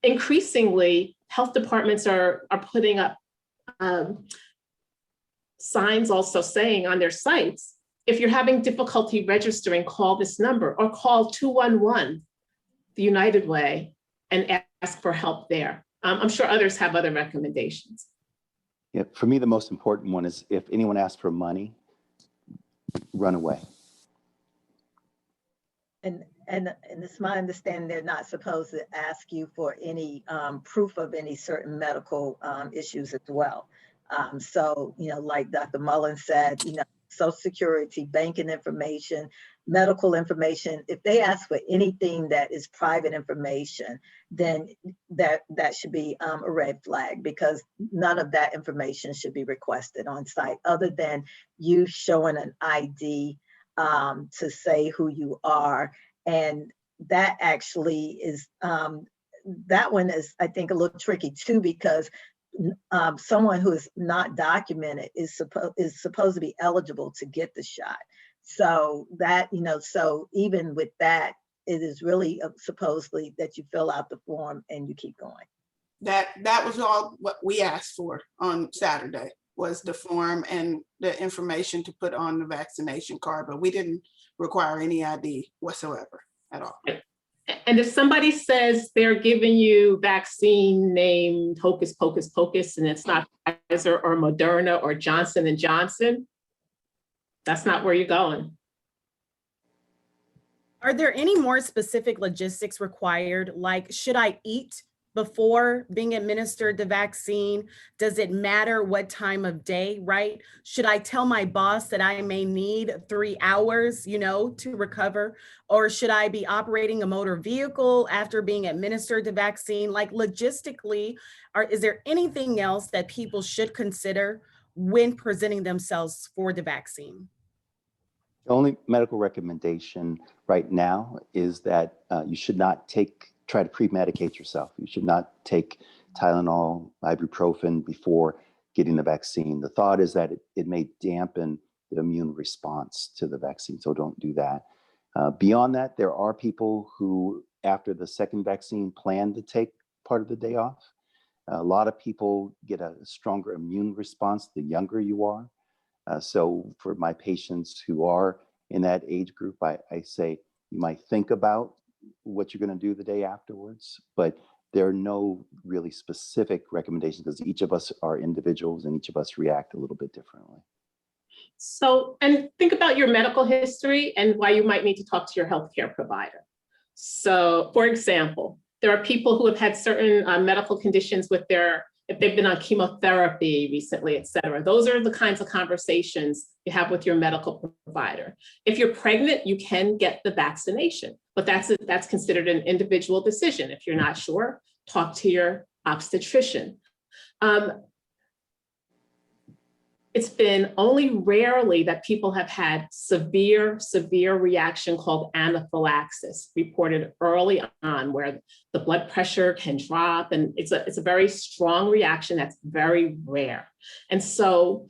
Increasingly, health departments are putting up signs also saying on their sites, if you're having difficulty registering, call this number or call 211, the United Way, and ask for help there. I'm sure others have other recommendations. Yeah, for me, the most important one is if anyone asks for money, run away. And it's my understanding they're not supposed to ask you for any proof of any certain medical issues as well. So, like Dr. Mullen said, Social Security, banking information, medical information, if they ask for anything that is private information, then that should be a red flag, because none of that information should be requested on site other than you showing an ID to say who you are. And that actually is, that one is, I think, a little tricky too, because someone who is not documented is supposed to be eligible to get the shot. So that, so even with that, it is really supposedly that you fill out the form and you keep going. That was all what we asked for on Saturday. was the form and the information to put on the vaccination card, but we didn't require any ID whatsoever at all. And if somebody says they're giving you vaccine named Hocus Pocus Pocus and it's not Pfizer or Moderna or Johnson & Johnson, that's not where you're going. Are there any more specific logistics required? Like, should I eat before being administered the vaccine? Does it matter what time of day, right? Should I tell my boss that I may need 3 hours, to recover? Or should I be operating a motor vehicle after being administered the vaccine? Like, logistically, is there anything else that people should consider when presenting themselves for the vaccine? The only medical recommendation right now is that you should not try to pre-medicate yourself. You should not take Tylenol, ibuprofen before getting the vaccine. The thought is that it may dampen the immune response to the vaccine, so don't do that. Beyond that, there are people who, after the second vaccine, plan to take part of the day off. A lot of people get a stronger immune response the younger you are. So for my patients who are in that age group, I say you might think about what you're going to do the day afterwards, but there are no really specific recommendations because each of us are individuals and each of us react a little bit differently. So, and think about your medical history and why you might need to talk to your healthcare provider. So, for example, there are people who have had certain medical conditions with if they've been on chemotherapy recently, et cetera. Those are the kinds of conversations you have with your medical provider. If you're pregnant, you can get the vaccination, but that's considered an individual decision. If you're not sure, talk to your obstetrician. It's been only rarely that people have had severe reaction called anaphylaxis reported early on, where the blood pressure can drop, and it's a very strong reaction that's very rare. And so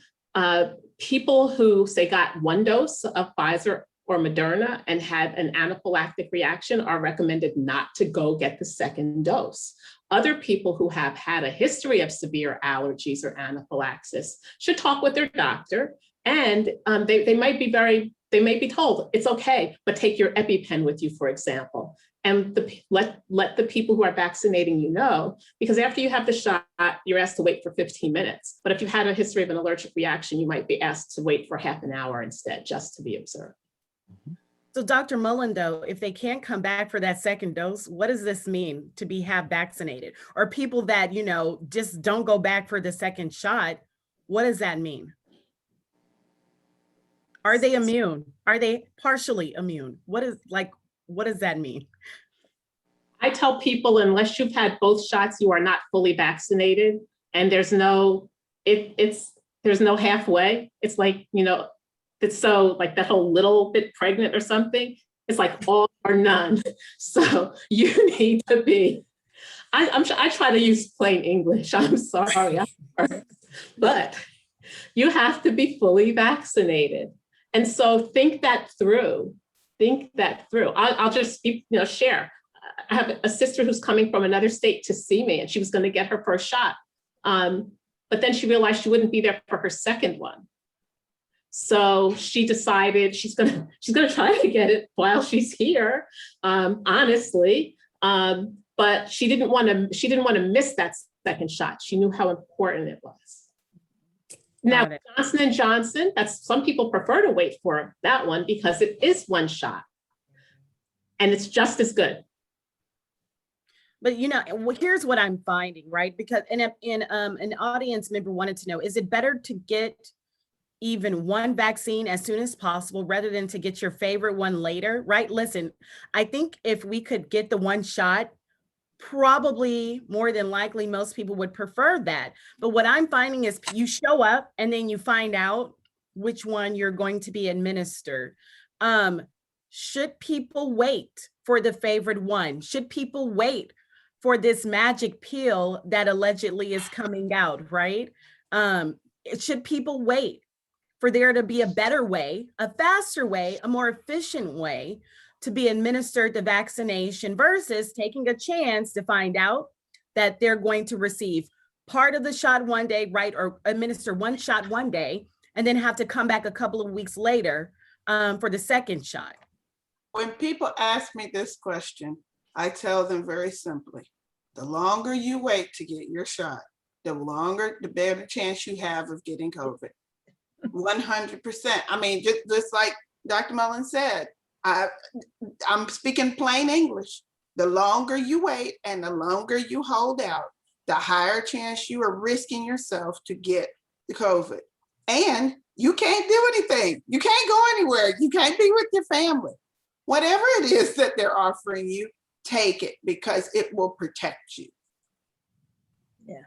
people who say got 1 dose of Pfizer or Moderna and had an anaphylactic reaction are recommended not to go get the second dose. Other people who have had a history of severe allergies or anaphylaxis should talk with their doctor, and they might be told it's okay, but take your EpiPen with you, for example, and let the people who are vaccinating you know, because after you have the shot, you're asked to wait for 15 minutes. But if you had a history of an allergic reaction, you might be asked to wait for half an hour instead, just to be observed. So Dr. Mullen, though, if they can't come back for that second dose, what does this mean to be half vaccinated? Or people that, just don't go back for the second shot, what does that mean? Are they immune? Are they partially immune? What does that mean? I tell people, unless you've had both shots, you are not fully vaccinated. And there's no halfway. It's like, it's so like that whole little bit pregnant or something. It's like all or none. So you need to be, I try to use plain English. I'm sorry, but you have to be fully vaccinated. And so think that through. I'll just share. I have a sister who's coming from another state to see me, and she was going to get her first shot. But then she realized she wouldn't be there for her second one. So she decided she's gonna try to get it while she's here, honestly. But she didn't want to miss that second shot. She knew how important it was. Now, Johnson & Johnson, some people prefer to wait for that one because it is one shot and it's just as good. But here's what I'm finding, right? Because an audience member wanted to know, is it better to get even one vaccine as soon as possible rather than to get your favorite one later, right? Listen, I think if we could get the one shot, probably more than likely most people would prefer that. But what I'm finding is you show up and then you find out which one you're going to be administered. Should people wait for the favorite one? Should people wait for this magic pill that allegedly is coming out, right? Should people wait for there to be a better way, a faster way, a more efficient way to be administered the vaccination versus taking a chance to find out that they're going to receive part of the shot one day, right? Or administer one shot one day and then have to come back a couple of weeks later for the second shot? When people ask me this question, I tell them very simply, the longer you wait to get your shot, the better chance you have of getting COVID. 100%. I mean, just like Dr. Mullen said, I'm speaking plain English. The longer you wait and the longer you hold out, the higher chance you are risking yourself to get the COVID. And you can't do anything. You can't go anywhere. You can't be with your family. Whatever it is that they're offering you, take it because it will protect you. Yeah.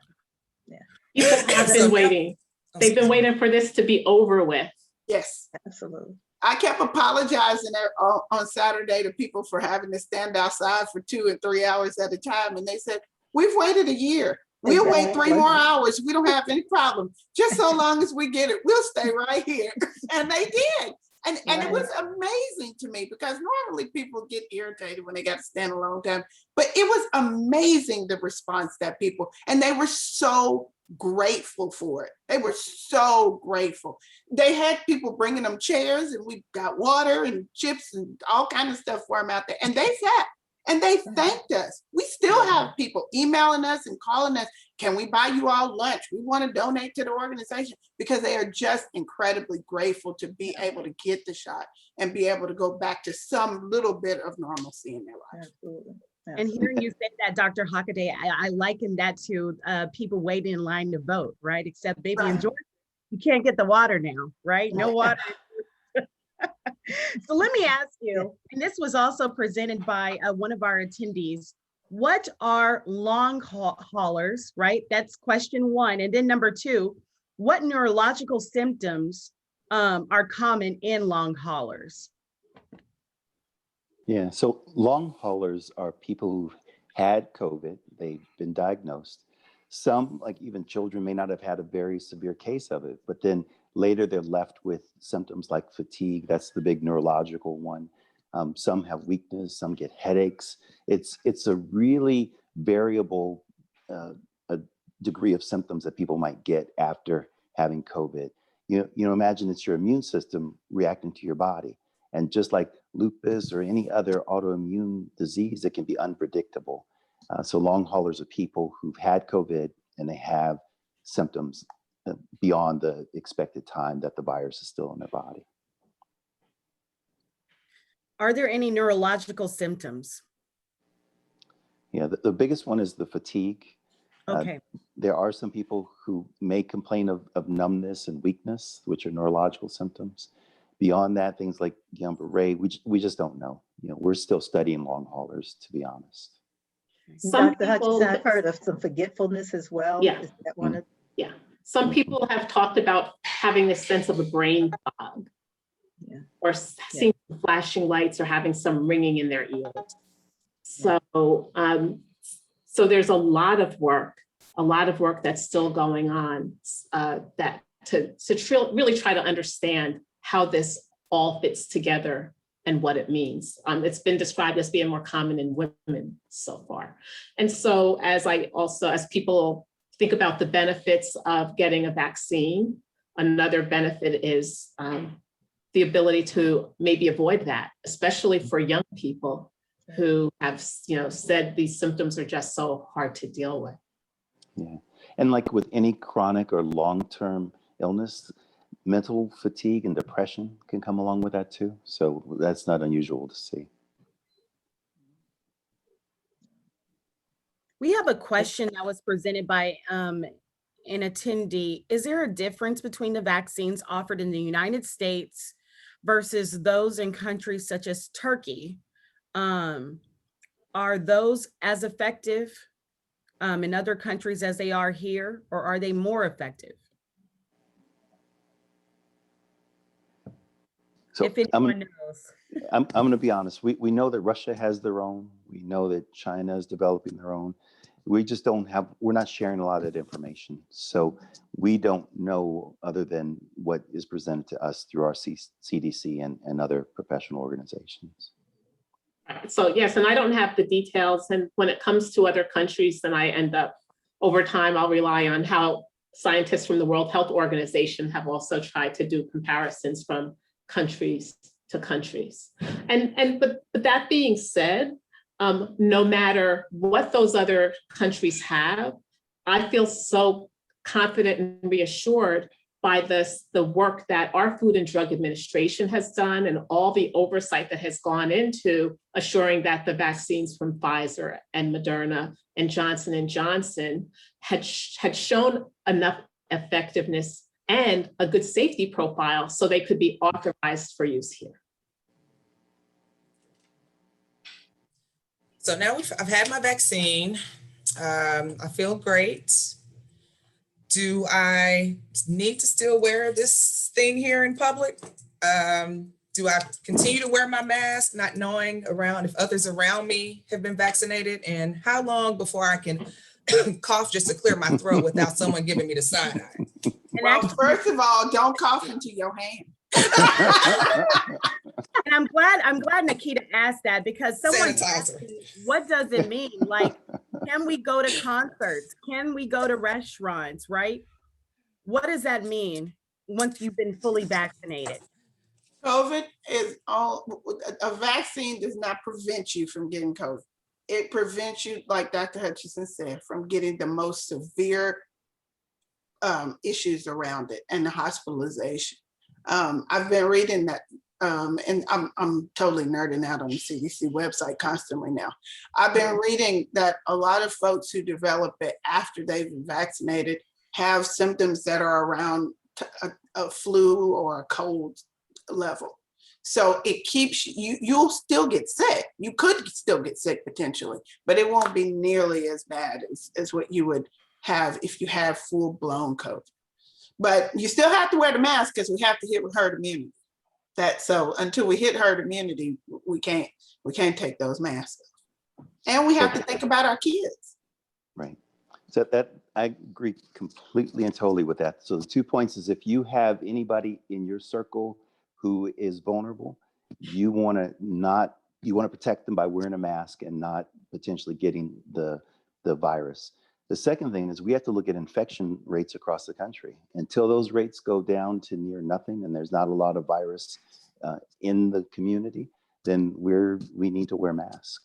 People have been waiting. They've been waiting for this to be over with. Yes. Absolutely. I kept apologizing on Saturday to people for having to stand outside for 2 and 3 hours at a time. And they said, we've waited a year. We'll wait 3 more hours. We don't have any problem. Just so long as we get it, we'll stay right here. And they did. And it was amazing to me because normally people get irritated when they got to stand a long time. But it was amazing, the response that people, and they were so grateful for it. They were so grateful. They had people bringing them chairs and we got water and chips and all kinds of stuff for them out there. And they sat and they thanked us. We still have people emailing us and calling us, can we buy you all lunch? We want to donate to the organization, because they are just incredibly grateful to be able to get the shot and be able to go back to some little bit of normalcy in their life. Absolutely. And hearing you say that, Dr. Hockaday, I liken that to people waiting in line to vote, right? Except baby in Georgia, you can't get the water now, right? No water. So let me ask you, and this was also presented by one of our attendees, what are long haulers, right? That's question one. And then number two, what neurological symptoms are common in long haulers? Yeah, so long haulers are people who've had COVID, they've been diagnosed. Some, like even children, may not have had a very severe case of it, but then later they're left with symptoms like fatigue. That's the big neurological one. Some have weakness, some get headaches. It's a really variable a degree of symptoms that people might get after having COVID. You know, imagine it's your immune system reacting to your body. And just like lupus or any other autoimmune disease, it can be unpredictable. So long haulers are people who've had COVID and they have symptoms beyond the expected time that the virus is still in their body. Are there any neurological symptoms? Yeah, the biggest one is the fatigue. Okay. There are some people who may complain of numbness and weakness, which are neurological symptoms. Beyond that, things like Guillain-Barré, we just don't know. You know, we're still studying long haulers, to be honest. Dr. Hutchinson, I've heard of some forgetfulness as well. Yeah. Is that one of? Yeah. Some people have talked about having this sense of a brain fog, or seeing flashing lights or having some ringing in their ears. So, so there's a lot of work that's still going on that to really try to understand how this all fits together and what it means. It's been described as being more common in women so far. And so as people think about the benefits of getting a vaccine, another benefit is the ability to maybe avoid that, especially for young people who have, said these symptoms are just so hard to deal with. Yeah, and like with any chronic or long-term illness, mental fatigue and depression can come along with that too. So that's not unusual to see. We have a question that was presented by an attendee. Is there a difference between the vaccines offered in the United States versus those in countries such as Turkey? Are those as effective in other countries as they are here, or are they more effective? So if anyone knows. I'm going to be honest. We know that Russia has their own. We know that China is developing their own. We just we're not sharing a lot of that information. So we don't know other than what is presented to us through our CDC and other professional organizations. So yes, and I don't have the details. And when it comes to other countries, then I end up over time, I'll rely on how scientists from the World Health Organization have also tried to do comparisons from countries to countries. But that being said, no matter what those other countries have, I feel so confident and reassured by the work that our Food and Drug Administration has done and all the oversight that has gone into assuring that the vaccines from Pfizer and Moderna and Johnson & Johnson had shown enough effectiveness and a good safety profile so they could be authorized for use here. So now I've had my vaccine. I feel great. Do I need to still wear this thing here in public? Do I continue to wear my mask, not knowing if others around me have been vaccinated? And how long before I can cough just to clear my throat without someone giving me the side eye? Well, first of all, don't cough into your hand. And I'm glad Nikita asked that, because someone asked Sanitizer. me, what does it mean? Like, can we go to concerts? Can we go to restaurants, right? What does that mean once you've been fully vaccinated? COVID is a vaccine does not prevent you from getting COVID. It prevents you, like Dr. Hutchinson said, from getting the most severe issues around it and the hospitalization. I've been reading that, and I'm totally nerding out on the CDC website constantly now. I've been reading that a lot of folks who develop it after they've been vaccinated have symptoms that are around a flu or a cold level. So it keeps you'll still get sick. You could still get sick potentially, but it won't be nearly as bad as what you would have if you have full-blown COVID. But you still have to wear the mask because we have to hit herd immunity. So until we hit herd immunity, we can't take those masks off. And we have to think about our kids. Right. So that I agree completely and totally with that. So the 2 points is, if you have anybody in your circle who is vulnerable, you want to protect them by wearing a mask and not potentially getting the virus. The second thing is we have to look at infection rates across the country. Until those rates go down to near nothing and there's not a lot of virus in the community, then we need to wear masks.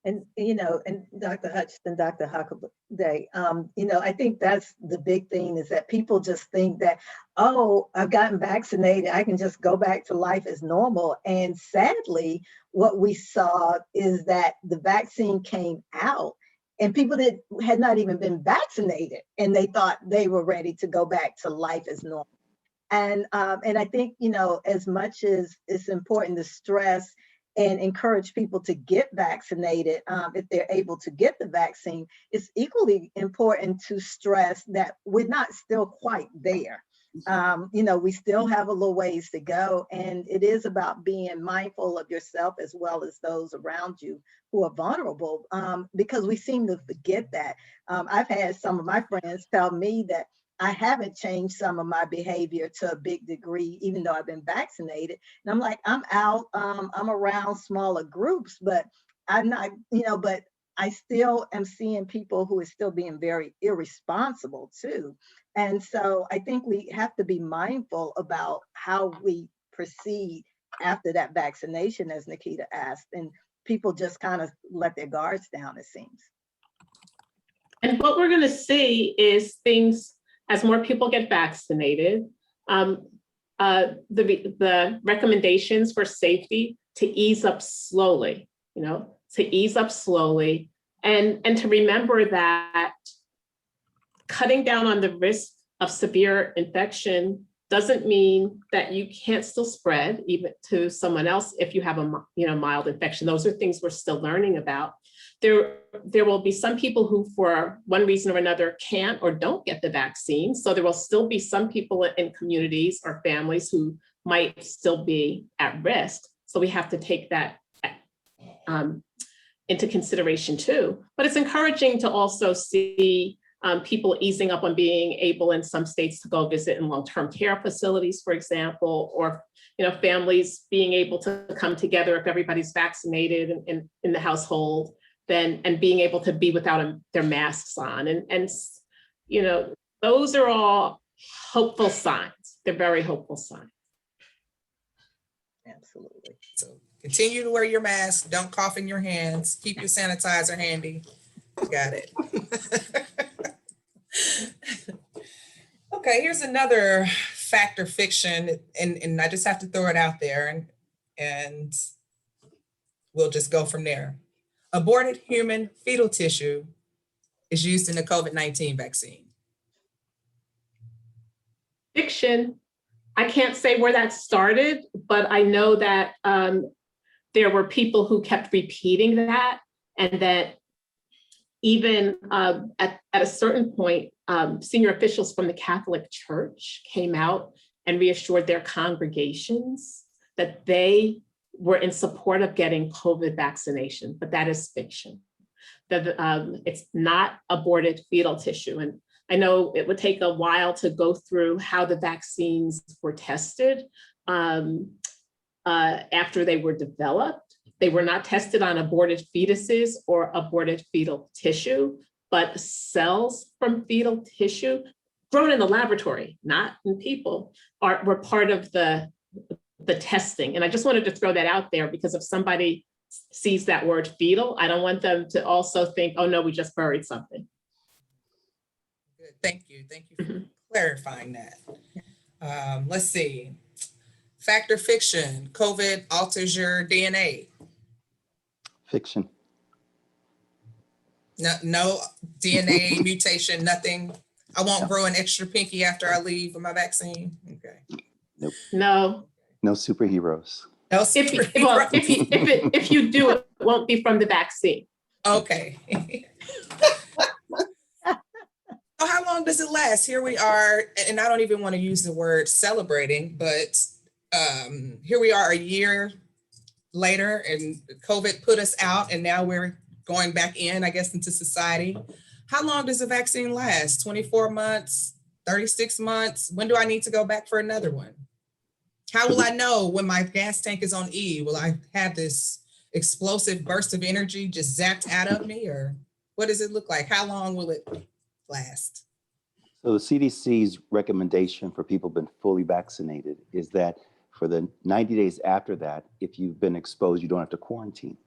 And, and Dr. Hutchinson, Dr. Hockaday, I think that's the big thing, is that people just think that, oh, I've gotten vaccinated, I can just go back to life as normal. And sadly, what we saw is that the vaccine came out and people that had not even been vaccinated, and they thought they were ready to go back to life as normal. And I think, as much as it's important to stress and encourage people to get vaccinated if they're able to get the vaccine, it's equally important to stress that we're not still quite there. We still have a little ways to go, and it is about being mindful of yourself as well as those around you who are vulnerable, because we seem to forget that. I've had some of my friends tell me that I haven't changed some of my behavior to a big degree, even though I've been vaccinated. And I'm like, I'm out, I'm around smaller groups, but I'm not, but I still am seeing people who are still being very irresponsible too. And so I think we have to be mindful about how we proceed after that vaccination, as Nikita asked, and people just kind of let their guards down, it seems. And what we're going to see is things, as more people get vaccinated, the recommendations for safety to ease up slowly, and to remember that cutting down on the risk of severe infection doesn't mean that you can't still spread even to someone else if you have a mild infection. Those are things we're still learning about. There will be some people who, for one reason or another, can't or don't get the vaccine. So there will still be some people in communities or families who might still be at risk. So we have to take that into consideration too. But it's encouraging to also see people easing up on being able in some states to go visit in long-term care facilities, for example, or families being able to come together if everybody's vaccinated in the household. and being able to be without their masks on. And you know, those are all hopeful signs. They're very hopeful signs. Absolutely. So continue to wear your mask. Don't cough in your hands. Keep your sanitizer handy. Got it. Okay, here's another fact or fiction, and I just have to throw it out there, and we'll just go from there. Aborted human fetal tissue is used in the COVID-19 vaccine. Fiction, I can't say where that started, but I know that there were people who kept repeating that, and that even at a certain point, senior officials from the Catholic Church came out and reassured their congregations that they were in support of getting COVID vaccination, but that is fiction. That it's not aborted fetal tissue. And I know it would take a while to go through how the vaccines were tested after they were developed. They were not tested on aborted fetuses or aborted fetal tissue, but cells from fetal tissue grown in the laboratory, not in people, were part of the testing. And I just wanted to throw that out there, because if somebody sees that word fetal, I don't want them to also think, oh no, we just buried something. Good. Thank you. Thank you for clarifying that. Let's see. Fact or fiction, COVID alters your DNA. Fiction. No DNA mutation, nothing. I won't grow an extra pinky after I leave with my vaccine. Okay. Nope. No. No superheroes. No If you do, it won't be from the vaccine. Okay. So how long does it last? Here we are, and I don't even want to use the word celebrating, but here we are a year later, and COVID put us out, and now we're going back in, I guess, into society. How long does a vaccine last? 24 months, 36 months? When do I need to go back for another one? How will I know when my gas tank is on E? Will I have this explosive burst of energy just zapped out of me, or what does it look like? How long will it last? So the CDC's recommendation for people who've been fully vaccinated is that for the 90 days after that, if you've been exposed, you don't have to quarantine.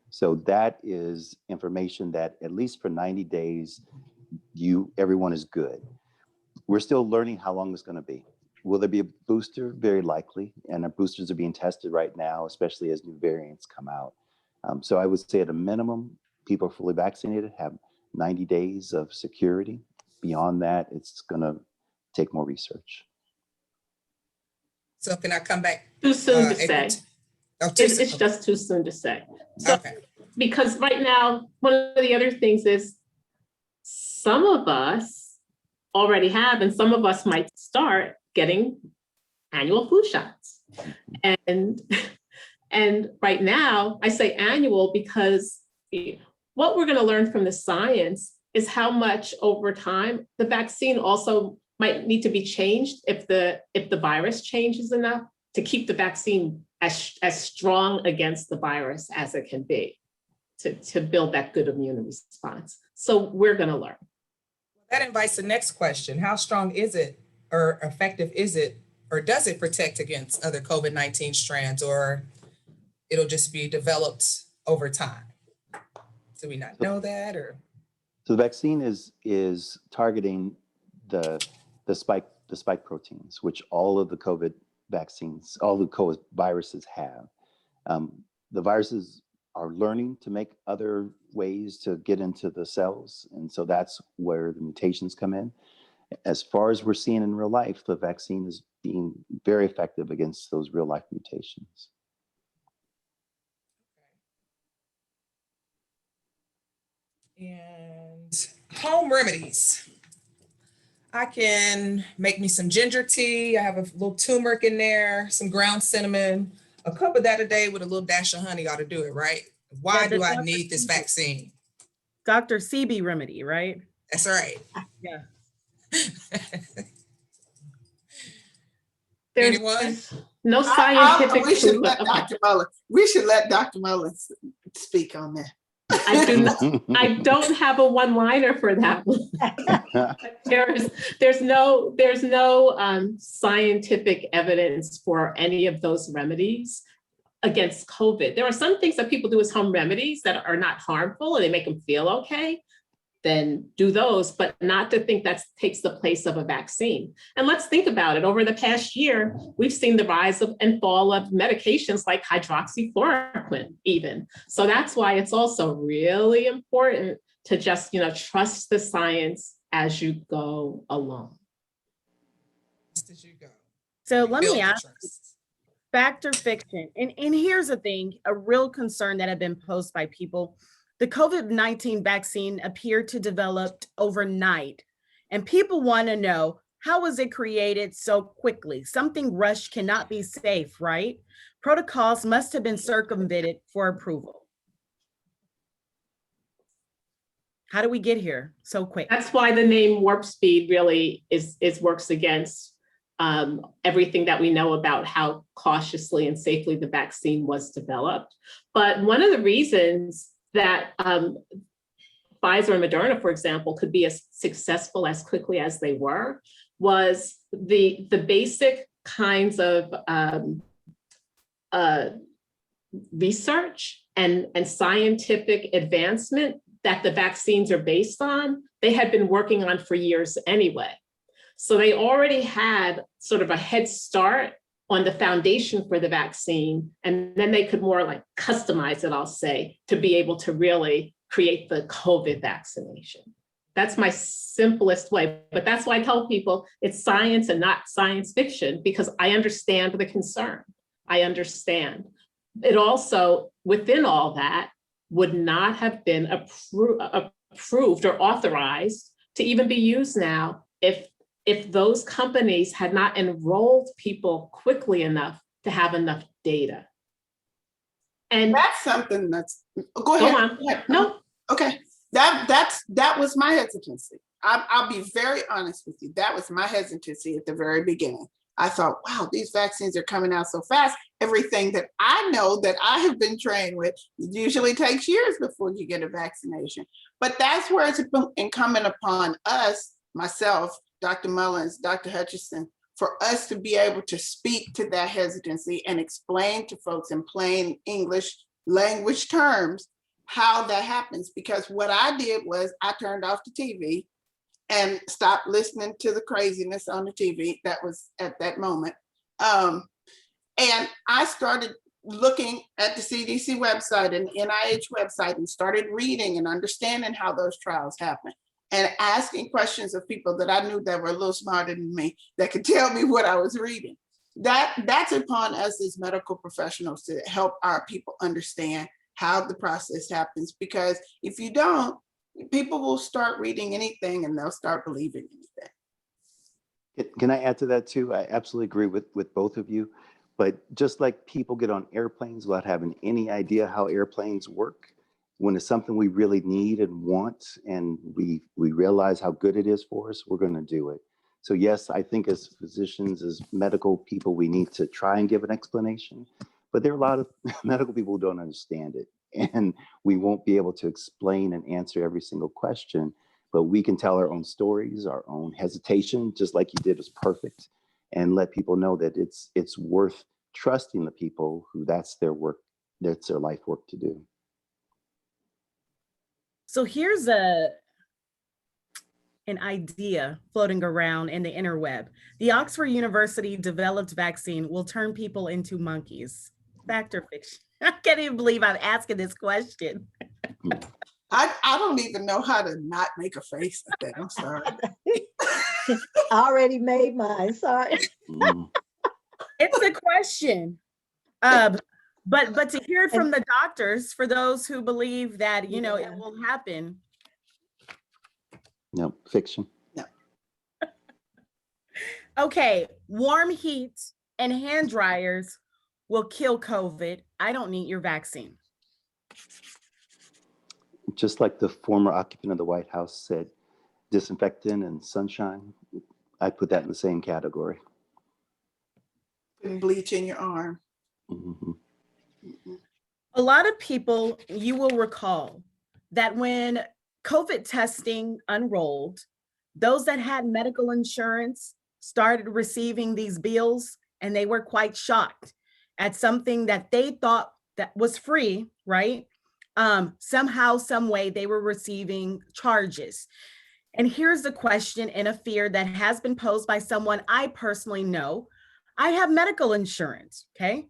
So that is information that at least for 90 days, everyone is good. We're still learning how long it's going to be. Will there be a booster? Very likely. And our boosters are being tested right now, especially as new variants come out. So I would say at a minimum, people are fully vaccinated, have 90 days of security. Beyond that, it's going to take more research. So can I come back? Too soon to say. It's just too soon to say. So, okay. Because right now, one of the other things is some of us already have, and some of us might start getting annual flu shots. And right now, I say annual because what we're going to learn from the science is how much over time the vaccine also might need to be changed if the virus changes enough to keep the vaccine as strong against the virus as it can be, to build that good immune response. So we're going to learn. That invites the next question. How strong is it, or effective is it, or does it protect against other COVID-19 strands, or it'll just be developed over time? Do we not know that, or? So the vaccine is targeting the spike proteins, which all of the COVID vaccines, all the COVID viruses have. The viruses are learning to make other ways to get into the cells. And so that's where the mutations come in. As far as we're seeing in real life, the vaccine is being very effective against those real life mutations. And home remedies. I can make me some ginger tea. I have a little turmeric in there, some ground cinnamon. A cup of that a day with a little dash of honey ought to do it, right? Why do I need this vaccine? Dr. CB remedy, right? That's right. Yeah. There's no scientific we should proof. let Dr. Mullen. We should let Dr. Mullen speak on that. I don't have a one-liner for that one. There's no scientific evidence for any of those remedies against COVID. There are some things that people do as home remedies that are not harmful and they make them feel okay. Then do those, but not to think that takes the place of a vaccine. And let's think about it. Over the past year, we've seen the rise of and fall of medications like hydroxychloroquine even. So that's why it's also really important to just, trust the science as you go along. As you go. So let Build me the ask, trust. fact or fiction? And here's the thing, a real concern that have been posed by people. The COVID-19 vaccine appeared to develop overnight, and people want to know, how was it created so quickly? Something rushed cannot be safe, right? Protocols must have been circumvented for approval. How do we get here so quick? That's why the name warp speed really works against everything that we know about how cautiously and safely the vaccine was developed. But one of the reasons that Pfizer and Moderna, for example, could be as successful as quickly as they were was the basic kinds of research and scientific advancement that the vaccines are based on, they had been working on for years anyway. So they already had sort of a head start on the foundation for the vaccine, and then they could more like customize it, I'll say, to be able to really create the COVID vaccination. That's my simplest way, but that's why I tell people it's science and not science fiction, because I understand the concern. I understand. It also, within all that, would not have been approved or authorized to even be used now if those companies had not enrolled people quickly enough to have enough data. And That's something that's, go ahead. Go on. Go ahead. No. Okay, that was my hesitancy. I'll be very honest with you. That was my hesitancy at the very beginning. I thought, wow, these vaccines are coming out so fast. Everything that I know that I have been trained with usually takes years before you get a vaccination. But that's where it's incumbent upon us, myself, Dr. Mullins, Dr. Hutchinson, for us to be able to speak to that hesitancy and explain to folks in plain English language terms how that happens. Because what I did was I turned off the TV and stopped listening to the craziness on the TV that was at that moment. And I started looking at the CDC website and NIH website and started reading and understanding how those trials happen and asking questions of people that I knew that were a little smarter than me that could tell me what I was reading. That's upon us as medical professionals to help our people understand how the process happens, because if you don't, people will start reading anything and they'll start believing anything. Can I add to that too? I absolutely agree with both of you. But just like people get on airplanes without having any idea how airplanes work, when it's something we really need and want, and we realize how good it is for us, we're going to do it. So yes, I think as physicians, as medical people, we need to try and give an explanation. But there are a lot of medical people who don't understand it. And we won't be able to explain and answer every single question, but we can tell our own stories, our own hesitation, just like you did was perfect, and let people know that it's worth trusting the people who that's their work, that's their life work to do. So here's an idea floating around in the interweb. The Oxford University developed vaccine will turn people into monkeys. Fact or fiction? I can't even believe I'm asking this question. I don't even know how to not make a face at that. I'm sorry. I already made mine, sorry. It's a question. But to hear it from the doctors, for those who believe that, it will happen. No, fiction. No. Okay, warm heat and hand dryers will kill COVID. I don't need your vaccine. Just like the former occupant of the White House said, disinfectant and sunshine, I put that in the same category. Putting bleach in your arm. Mm-hmm. Mm-mm. A lot of people, you will recall, that when COVID testing unrolled, those that had medical insurance started receiving these bills, and they were quite shocked at something that they thought that was free, right? Somehow, some way they were receiving charges. And here's the question and a fear that has been posed by someone I personally know. I have medical insurance, okay?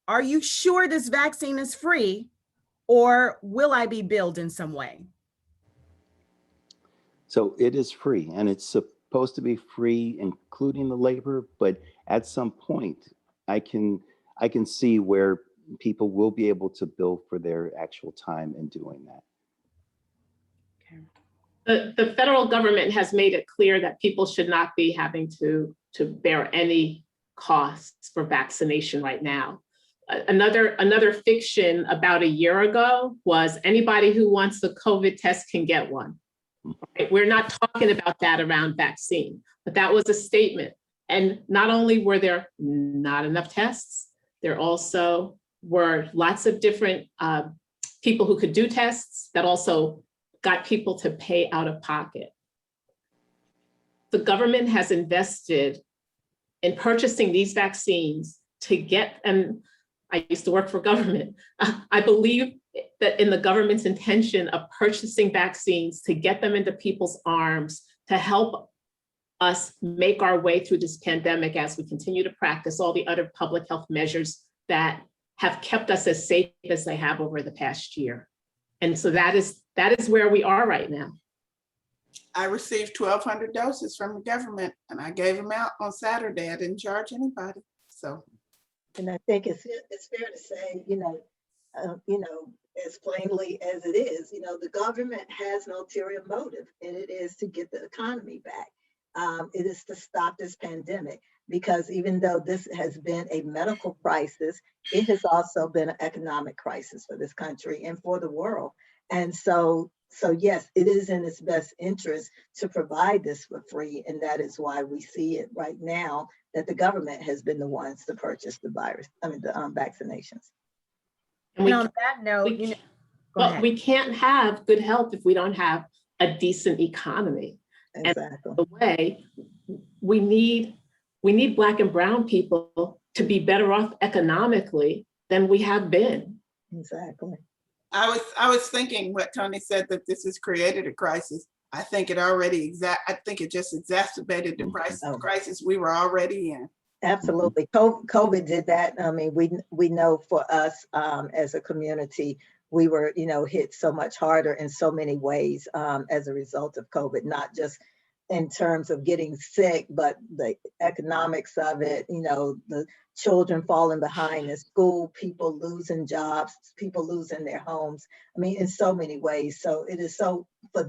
Are you sure this vaccine is free, or will I be billed in some way? So it is free, and it's supposed to be free, including the labor. But at some point, I can see where people will be able to bill for their actual time in doing that. The federal government has made it clear that people should not be having to bear any costs for vaccination right now. Another fiction about a year ago was anybody who wants the COVID test can get one. Right? We're not talking about that around vaccine, but that was a statement. And not only were there not enough tests, there also were lots of different people who could do tests that also got people to pay out of pocket. The government has invested in purchasing these vaccines to get, and I used to work for government. I believe that in the government's intention of purchasing vaccines to get them into people's arms to help us make our way through this pandemic as we continue to practice all the other public health measures that have kept us as safe as they have over the past year. And so that is where we are right now. I received 1,200 doses from the government, and I gave them out on Saturday. I didn't charge anybody. So, and I think it's fair to say, as plainly as it is, the government has an ulterior motive, and it is to get the economy back. It is to stop this pandemic, because even though this has been a medical crisis, it has also been an economic crisis for this country and for the world. And so yes, it is in its best interest to provide this for free. And that is why we see it right now that the government has been the ones to purchase the vaccinations. And on that note, we can't have good health if we don't have a decent economy. Exactly. And the way we need Black and brown people to be better off economically than we have been. Exactly. I was thinking what Tony said, that this has created a crisis. I think it just exacerbated the crisis we were already in. Absolutely. COVID did that. I mean, we know for us as a community, we were, hit so much harder in so many ways as a result of COVID, not just in terms of getting sick, but the economics of it, the children falling behind in school, people losing jobs, people losing their homes. I mean, in so many ways. So it is for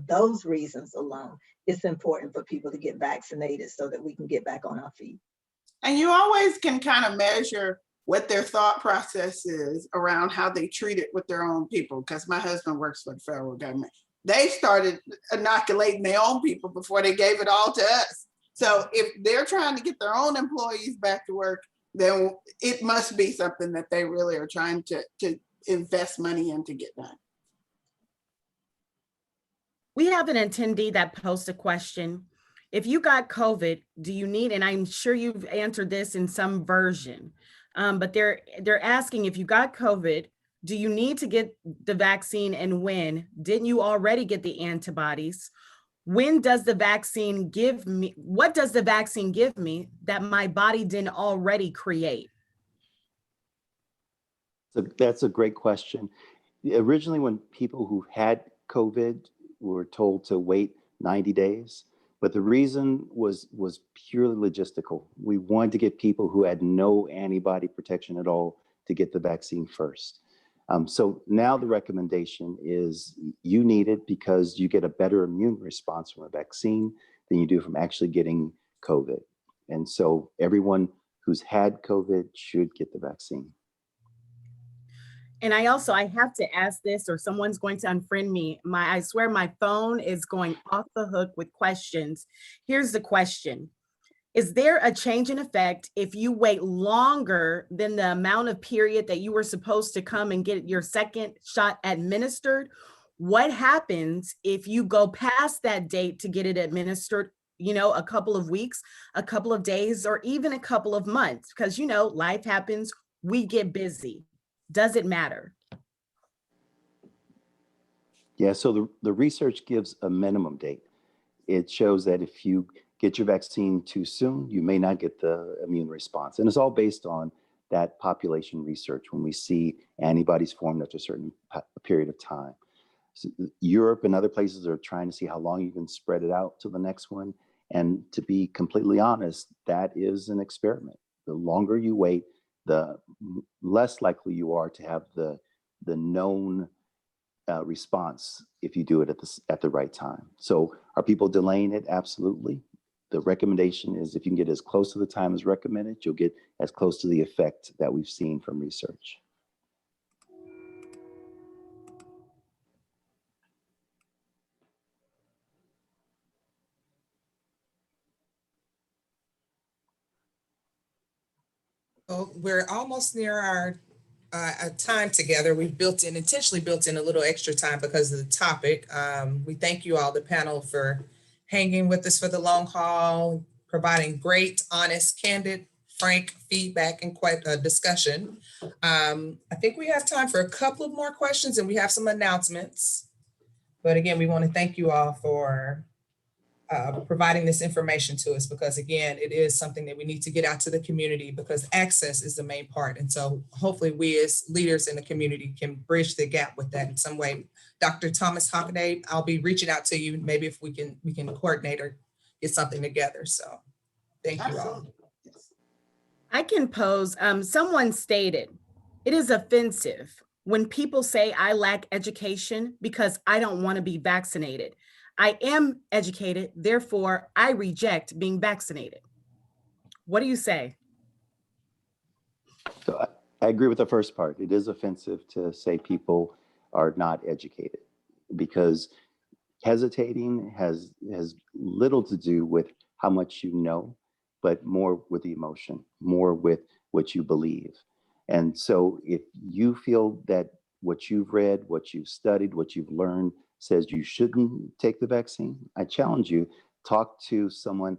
those reasons alone, it's important for people to get vaccinated so that we can get back on our feet. And you always can kind of measure what their thought process is around how they treat it with their own people. Because my husband works for the federal government. They started inoculating their own people before they gave it all to us. So if they're trying to get their own employees back to work, then it must be something that they really are trying to invest money in to get done. We have an attendee that posed a question. If you got COVID, do you need, and I'm sure you've answered this in some version, but they're asking, if you got COVID, do you need to get the vaccine, and when? Didn't you already get the antibodies? When does the vaccine give me, what does the vaccine give me that my body didn't already create? So that's a great question. Originally, when people who had COVID were told to wait 90 days, but the reason was purely logistical. We wanted to get people who had no antibody protection at all to get the vaccine first. So now the recommendation is you need it because you get a better immune response from a vaccine than you do from actually getting COVID. And so everyone who's had COVID should get the vaccine. And I have to ask this, or someone's going to unfriend me. I swear my phone is going off the hook with questions. Here's the question. Is there a change in effect if you wait longer than the amount of period that you were supposed to come and get your second shot administered? What happens if you go past that date to get it administered, a couple of weeks, a couple of days, or even a couple of months? Because, life happens, we get busy. Does it matter? Yeah, so the research gives a minimum date. It shows that if you get your vaccine too soon, you may not get the immune response. And it's all based on that population research when we see antibodies formed after a certain period of time. So Europe and other places are trying to see how long you can spread it out to the next one. And to be completely honest, that is an experiment. The longer you wait, the less likely you are to have the known response if you do it at the right time. So are people delaying it? Absolutely. The recommendation is if you can get as close to the time as recommended, you'll get as close to the effect that we've seen from research. Well, we're almost near our time together. We've intentionally built in a little extra time because of the topic. We thank you all, the panel, for hanging with us for the long haul, providing great, honest, candid, frank feedback and quite a discussion. I think we have time for a couple of more questions and we have some announcements. But again, we want to thank you all for providing this information to us, because again, it is something that we need to get out to the community because access is the main part. And so hopefully we as leaders in the community can bridge the gap with that in some way. Dr. Thomas Hockaday, I'll be reaching out to you, maybe if we can coordinate or get something together. So thank you all. I can pose, someone stated, it is offensive when people say I lack education because I don't want to be vaccinated. I am educated, therefore I reject being vaccinated. What do you say? So I agree with the first part. It is offensive to say people are not educated, because hesitating has little to do with how much you know, but more with the emotion, more with what you believe. And so if you feel that what you've read, what you've studied, what you've learned says you shouldn't take the vaccine, I challenge you, talk to someone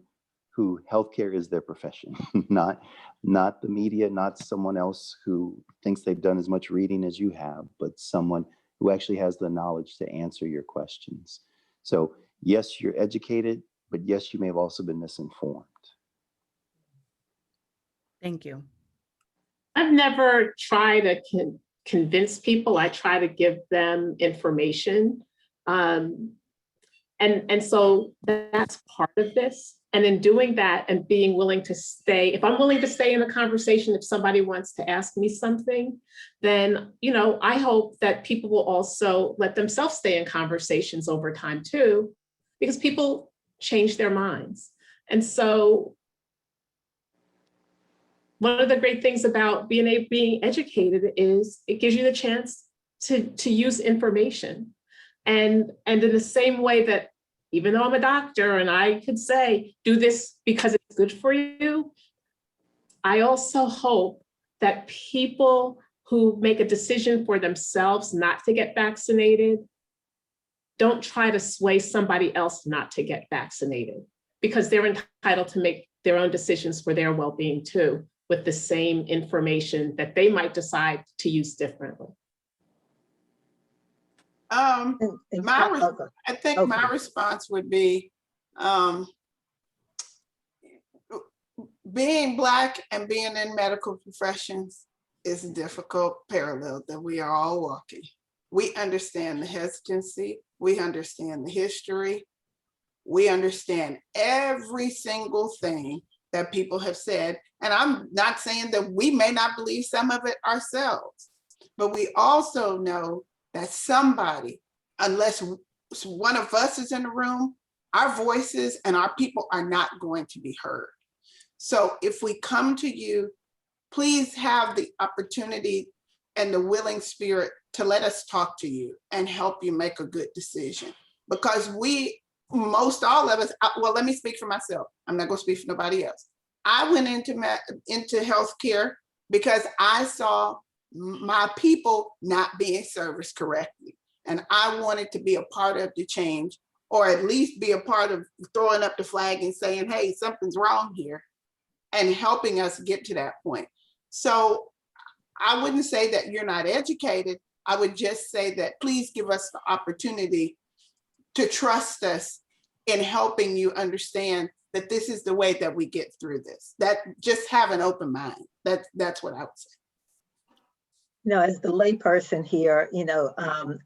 who healthcare is their profession, not the media, not someone else who thinks they've done as much reading as you have, but someone who actually has the knowledge to answer your questions. So yes, you're educated, but yes, you may have also been misinformed. Thank you. I've never tried to convince people. I try to give them information. And so that's part of this. And in doing that and being willing to stay, if I'm willing to stay in the conversation, if somebody wants to ask me something, then, I hope that people will also let themselves stay in conversations over time too, because people change their minds. And so one of the great things about being educated is it gives you the chance to use information. And in the same way that, even though I'm a doctor and I could say, do this because it's good for you, I also hope that people who make a decision for themselves not to get vaccinated don't try to sway somebody else not to get vaccinated, because they're entitled to make their own decisions for their well-being too, with the same information that they might decide to use differently. I think my response would be, being Black and being in medical professions is a difficult parallel that we are all walking. We understand the hesitancy, we understand the history, we understand every single thing that people have said. And I'm not saying that we may not believe some of it ourselves, but we also know that somebody, unless one of us is in the room, our voices and our people are not going to be heard. So if we come to you, please have the opportunity and the willing spirit to let us talk to you and help you make a good decision. Because most all of us, well, let me speak for myself. I'm not going to speak for nobody else. I went into healthcare because I saw my people not being serviced correctly. And I wanted to be a part of the change, or at least be a part of throwing up the flag and saying, hey, something's wrong here, and helping us get to that point. So I wouldn't say that you're not educated. I would just say that please give us the opportunity to trust us in helping you understand that this is the way that we get through this. That just have an open mind. That's what I would say. As the layperson here,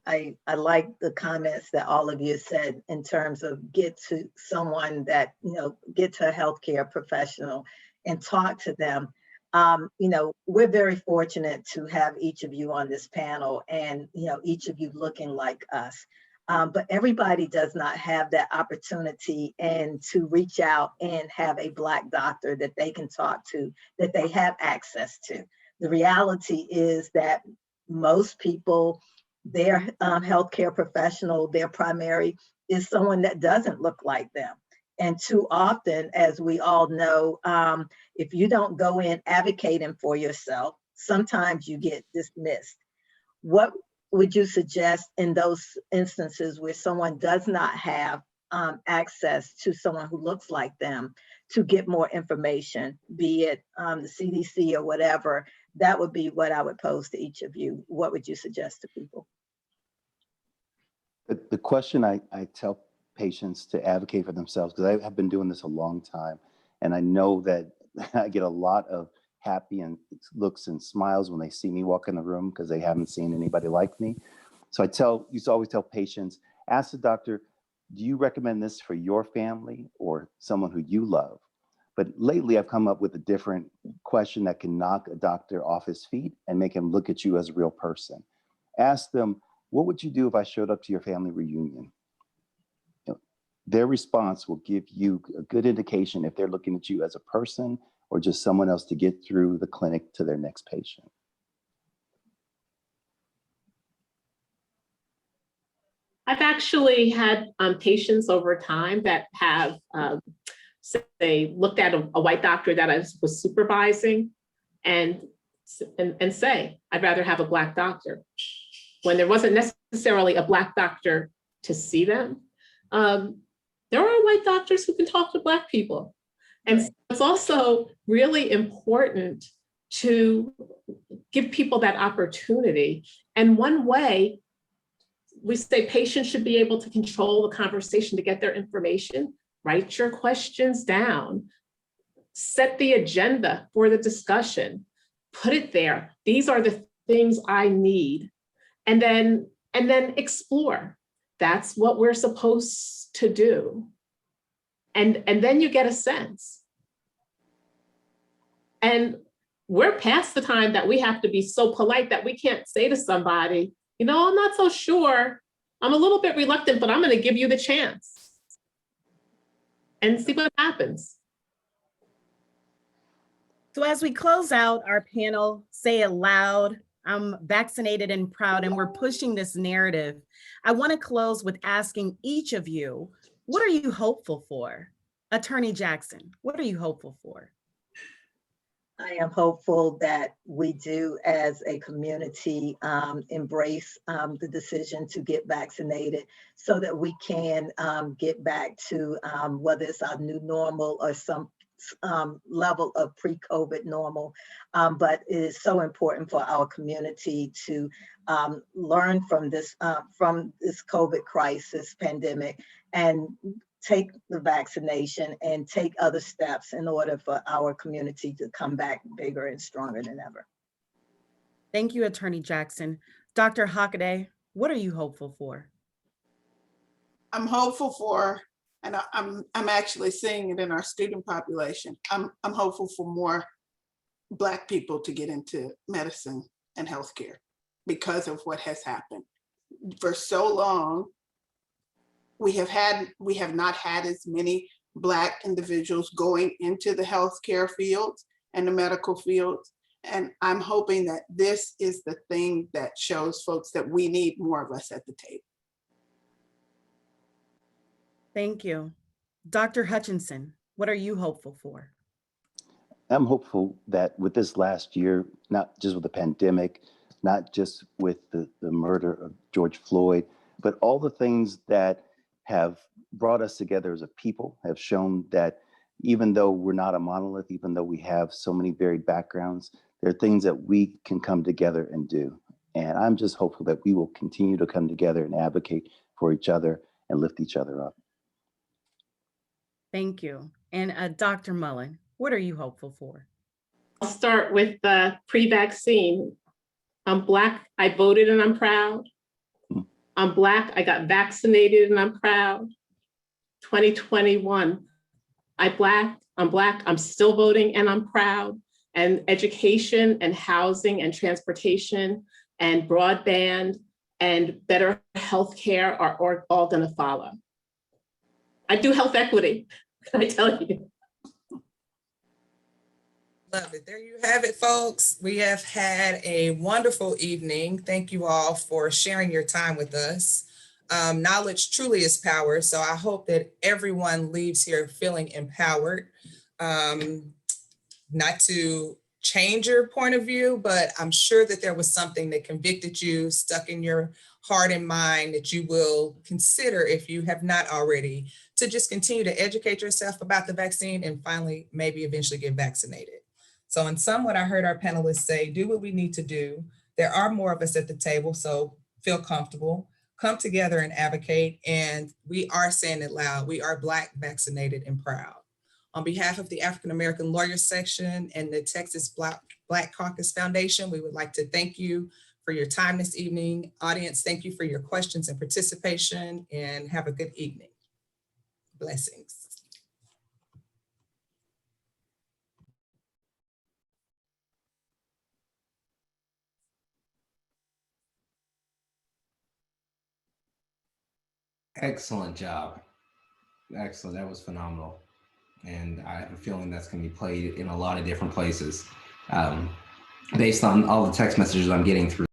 I like the comments that all of you said in terms of get to someone that, get to a healthcare professional and talk to them. We're very fortunate to have each of you on this panel and, each of you looking like us. But everybody does not have that opportunity and to reach out and have a Black doctor that they can talk to, that they have access to. The reality is that most people, their healthcare professional, their primary is someone that doesn't look like them. And too often, as we all know, if you don't go in advocating for yourself, sometimes you get dismissed. What would you suggest in those instances where someone does not have access to someone who looks like them to get more information, be it the CDC or whatever? That would be what I would pose to each of you. What would you suggest to people? The question I tell patients to advocate for themselves, because I have been doing this a long time, and I know that I get a lot of happy and looks and smiles when they see me walk in the room because they haven't seen anybody like me. So used to always tell patients, ask the doctor, do you recommend this for your family or someone who you love? But lately I've come up with a different question that can knock a doctor off his feet and make him look at you as a real person. Ask them, what would you do if I showed up to your family reunion? Their response will give you a good indication if they're looking at you as a person or just someone else to get through the clinic to their next patient. I've actually had patients over time that have, say, looked at a white doctor that I was supervising and say, I'd rather have a Black doctor. When there wasn't necessarily a Black doctor to see them, there are white doctors who can talk to Black people. And so it's also really important to give people that opportunity. And one way, we say patients should be able to control the conversation to get their information. Write your questions down, set the agenda for the discussion, put it there. These are the things I need. And then explore. That's what we're supposed to do. And then you get a sense. And we're past the time that we have to be so polite that we can't say to somebody, I'm not so sure. I'm a little bit reluctant, but I'm going to give you the chance and see what happens. So as we close out our panel, say it loud, I'm vaccinated and proud, and we're pushing this narrative. I want to close with asking each of you, what are you hopeful for? Attorney Jackson, what are you hopeful for? I am hopeful that we do, as a community, embrace the decision to get vaccinated so that we can get back to whether it's our new normal or some level of pre-COVID normal. But it is so important for our community to learn from this COVID crisis pandemic and take the vaccination and take other steps in order for our community to come back bigger and stronger than ever. Thank you, Attorney Jackson. Dr. Hockaday, what are you hopeful for? I'm hopeful for, and I'm actually seeing it in our student population. I'm hopeful for more Black people to get into medicine and healthcare because of what has happened. For so long, we have not had as many Black individuals going into the healthcare fields and the medical fields. And I'm hoping that this is the thing that shows folks that we need more of us at the table. Thank you. Dr. Hutchinson, what are you hopeful for? I'm hopeful that with this last year, not just with the pandemic, not just with the murder of George Floyd, but all the things that have brought us together as a people, have shown that even though we're not a monolith, even though we have so many varied backgrounds, there are things that we can come together and do. And I'm just hopeful that we will continue to come together and advocate for each other and lift each other up. Thank you. And Dr. Mullen, what are you hopeful for? I'll start with the pre-vaccine. I'm Black, I voted and I'm proud. I'm Black, I got vaccinated and I'm proud. 2021, I'm Black, I'm still voting and I'm proud. And education and housing and transportation and broadband and better healthcare are all gonna follow. I do health equity, can I tell you? Love it. There you have it, folks. We have had a wonderful evening. Thank you all for sharing your time with us. Knowledge truly is power. So I hope that everyone leaves here feeling empowered, not to change your point of view, but I'm sure that there was something that convicted you, stuck in your heart and mind that you will consider, if you have not already, to just continue to educate yourself about the vaccine and finally, maybe eventually get vaccinated. So in sum, what I heard our panelists say, do what we need to do. There are more of us at the table, so feel comfortable, come together and advocate. And we are saying it loud. We are Black, vaccinated, and proud. On behalf of the African American Lawyers Section and the Texas Black Caucus Foundation, we would like to thank you for your time this evening. Audience, thank you for your questions and participation, and have a good evening. Blessings. Excellent job. Excellent. That was phenomenal. And I have a feeling that's going to be played in a lot of different places based on all the text messages I'm getting through.